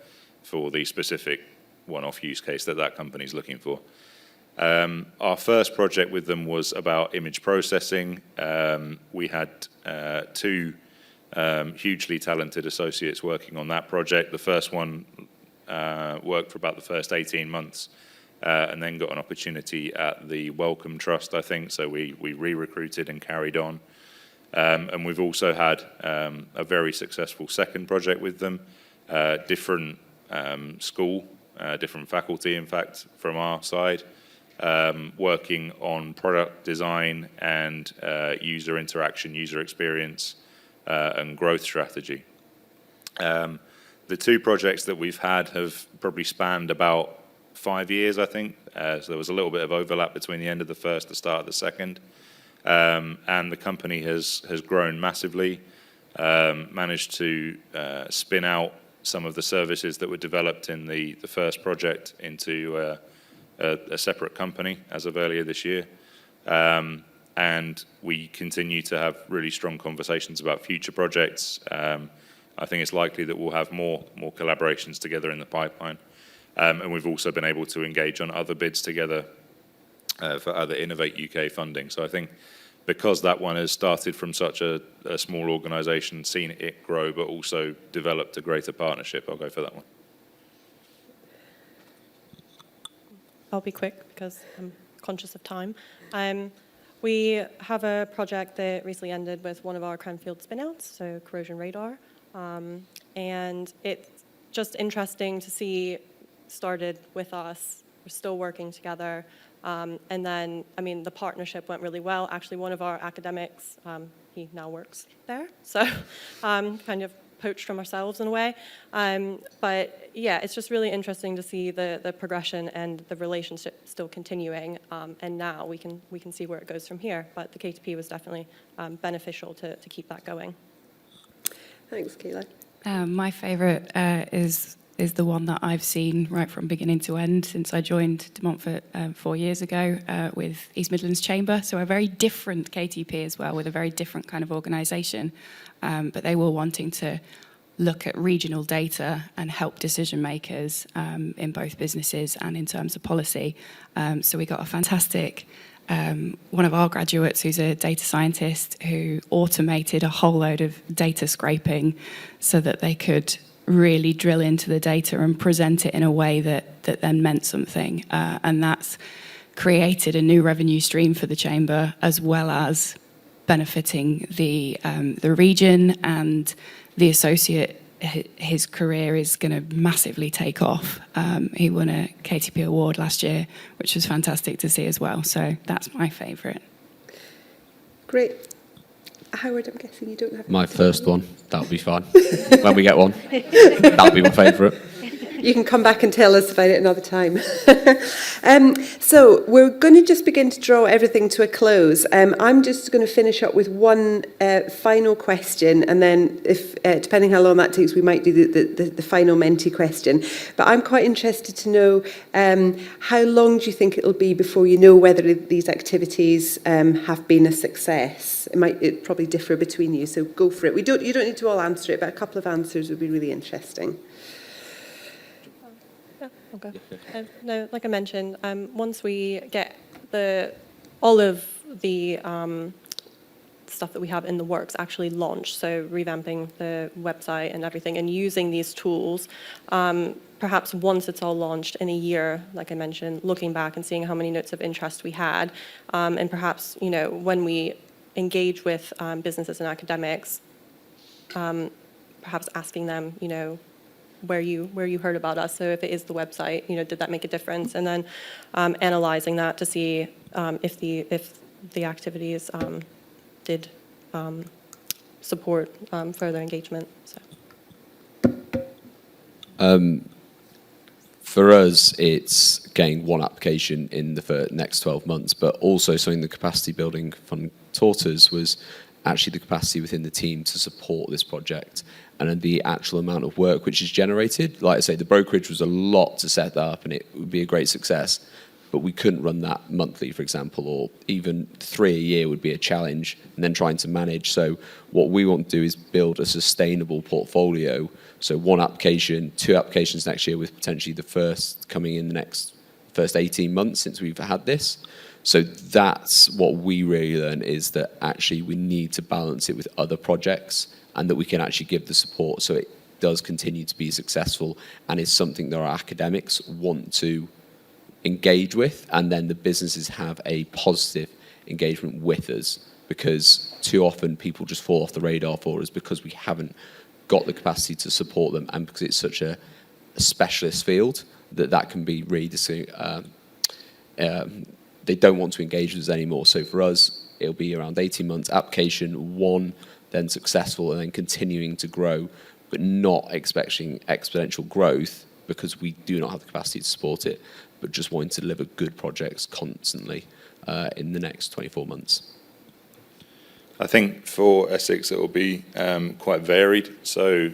for the specific one-off use case that company's looking for. Our first project with them was about image processing. We had two hugely talented associates working on that project. The first one worked for about the first 18 months and then got an opportunity at the Wellcome Trust, I think, so we re-recruited and carried on. And we've also had a very successful second project with them, different school, different faculty, in fact, from our side, working on product design and user interaction, user experience, and growth strategy. The two projects that we've had have probably spanned about 5 years, I think. So there was a little bit of overlap between the end of the first, the start of the second. And the company has grown massively, managed to spin out some of the services that were developed in the first project into a separate company as of earlier this year. And we continue to have really strong conversations about future projects. I think it's likely that we'll have more collaborations together in the pipeline. And we've also been able to engage on other bids together for other Innovate UK funding. So I think because that one has started from such a small organisation, seen it grow, but also developed a greater partnership, I'll go for that one. I'll be quick because I'm conscious of time. We have a project that recently ended with one of our Cranfield spinouts, so corrosion radar. And it's just interesting to see started with us. We're still working together. And then, I mean, the partnership went really well. Actually, one of our academics, he now works there. So kind of poached from ourselves in a way. But yeah, it's just really interesting to see the progression and the relationship still continuing. And now we can see where it goes from here. But the KTP was definitely beneficial to keep that going. Thanks, Kayla. My favourite is the one that I've seen right from beginning to end since I joined De Montfort 4 years ago with East Midlands Chamber. So a very different KTP as well, with a very different kind of organisation. But they were wanting to look at regional data and help decision makers in both businesses and in terms of policy. So we got a fantastic one of our graduates who's a data scientist who automated a whole load of data scraping so that they could really drill into the data and present it in a way that then meant something. And that's created a new revenue stream for the Chamber, as well as benefiting the region, and the associate. His career is going to massively take off. He won a KTP award last year, which was fantastic to see as well. So that's my favourite. Great. Howard, I'm guessing you don't have... My first one, that'll be fine. When we get one, that'll be my favourite. You can come back and tell us about it another time. So we're going to just begin to draw everything to a close. I'm just going to finish up with one final question, and then, if depending how long that takes, we might do the final Menti question. But I'm quite interested to know how long do you think it'll be before you know whether these activities have been a success? It probably differ between you, so go for it. You don't need to all answer it, but a couple of answers would be really interesting. Okay. No, like I mentioned, once we get all of the stuff that we have in the works actually launched, so revamping the website and everything, and using these tools. Perhaps once it's all launched in a year, like I mentioned, looking back and seeing how many notes of interest we had, and perhaps, you know, when we engage with businesses and academics, perhaps asking them, you know, where you heard about us. So if it is the website, you know, did that make a difference? And then analyzing that to see if the activities did support further engagement. So. For us, it's getting one application in the next 12 months, but also something the Capacity Building Fund taught us was actually the capacity within the team to support this project and then the actual amount of work which is generated. Like I say, the brokerage was a lot to set that up and it would be a great success, but we couldn't run that monthly, for example, or even 3 a year would be a challenge, and then trying to manage. So what we want to do is build a sustainable portfolio. So 1 application, 2 applications next year, with potentially the first coming in the first 18 months since we've had this. So that's what we really learn, is that actually we need to balance it with other projects and that we can actually give the support so it does continue to be successful and is something that our academics want to engage with, and then the businesses have a positive engagement with us, because too often people just fall off the radar for us because we haven't got the capacity to support them, and because it's such a specialist field that can be really they don't want to engage with us anymore. So for us, it'll be around 18 months application, 1 then successful, and then continuing to grow, but not expecting exponential growth because we do not have the capacity to support it, but just wanting to deliver good projects constantly in the next 24 months. I think for Essex it will be quite varied. So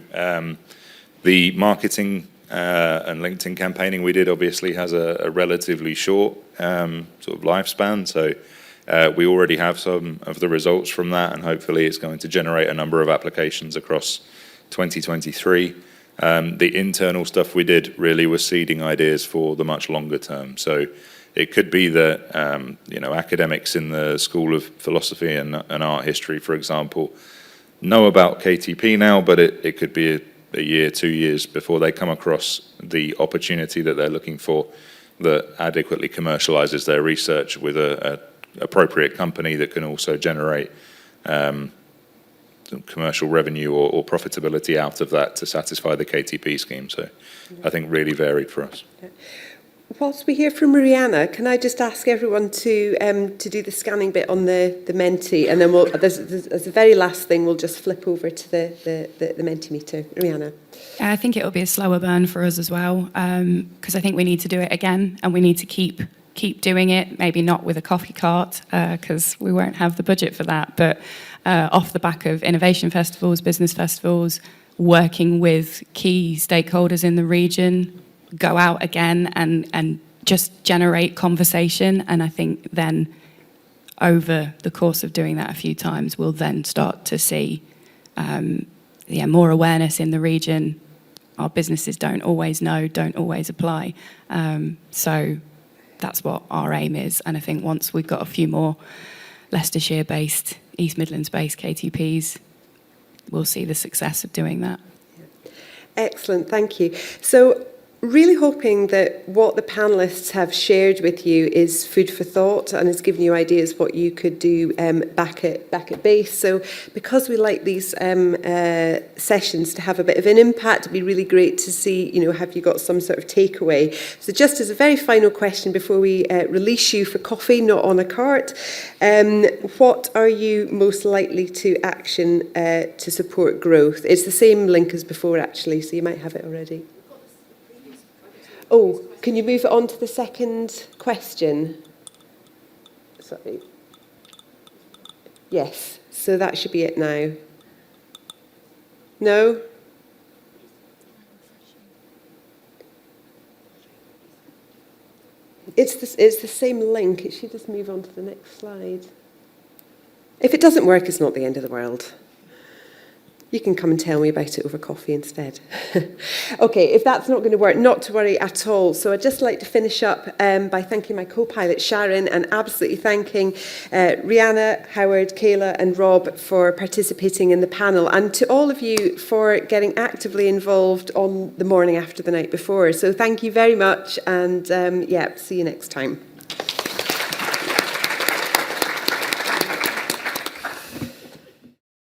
the marketing and LinkedIn campaigning we did obviously has a relatively short sort of lifespan. So we already have some of the results from that, and hopefully it's going to generate a number of applications across 2023. The internal stuff we did really was seeding ideas for the much longer term. So it could be that you know, academics in the School of Philosophy and Art History, for example, know about KTP now, but it could be a year, 2 years before they come across the opportunity that they're looking for that adequately commercializes their research with a appropriate company that can also generate commercial revenue or profitability out of that to satisfy the KTP scheme. So I think really varied for us. Whilst we hear from Mariana, can I just ask everyone to do the scanning bit on the Menti, and then there's the very last thing, we'll just flip over to the Mentimeter. Mariana. I think it'll be a slower burn for us as well, because I think we need to do it again, and we need to keep doing it. Maybe not with a coffee cart, because we won't have the budget for that, but off the back of innovation festivals, business festivals, working with key stakeholders in the region, go out again and just generate conversation. And I think then over the course of doing that a few times, we'll then start to see more awareness in the region. Our businesses don't always know, don't always apply. So that's what our aim is. And I think once we've got a few more Leicestershire-based, East Midlands-based KTPs, we'll see the success of doing that. Excellent, thank you. So really hoping that what the panellists have shared with you is food for thought and has given you ideas what you could do back at base. So because we like these sessions to have a bit of an impact, it'd be really great to see, you know, have you got some sort of takeaway. So just as a very final question before we release you for coffee, not on a cart, what are you most likely to action to support growth? It's the same link as before actually, so you might have it already. Oh, can you move it on to the second question? Sorry. Yes, so that should be it now. No? It's the same link. It should just move on to the next slide. If it doesn't work, it's not the end of the world. You can come and tell me about it over coffee instead. Okay, if that's not going to work, not to worry at all. So I'd just like to finish up by thanking my co-pilot Sharon and absolutely thanking Rihanna, Howard, Kayla and Rob for participating in the panel, and to all of you for getting actively involved on the morning after the night before. So thank you very much, and yeah, see you next time.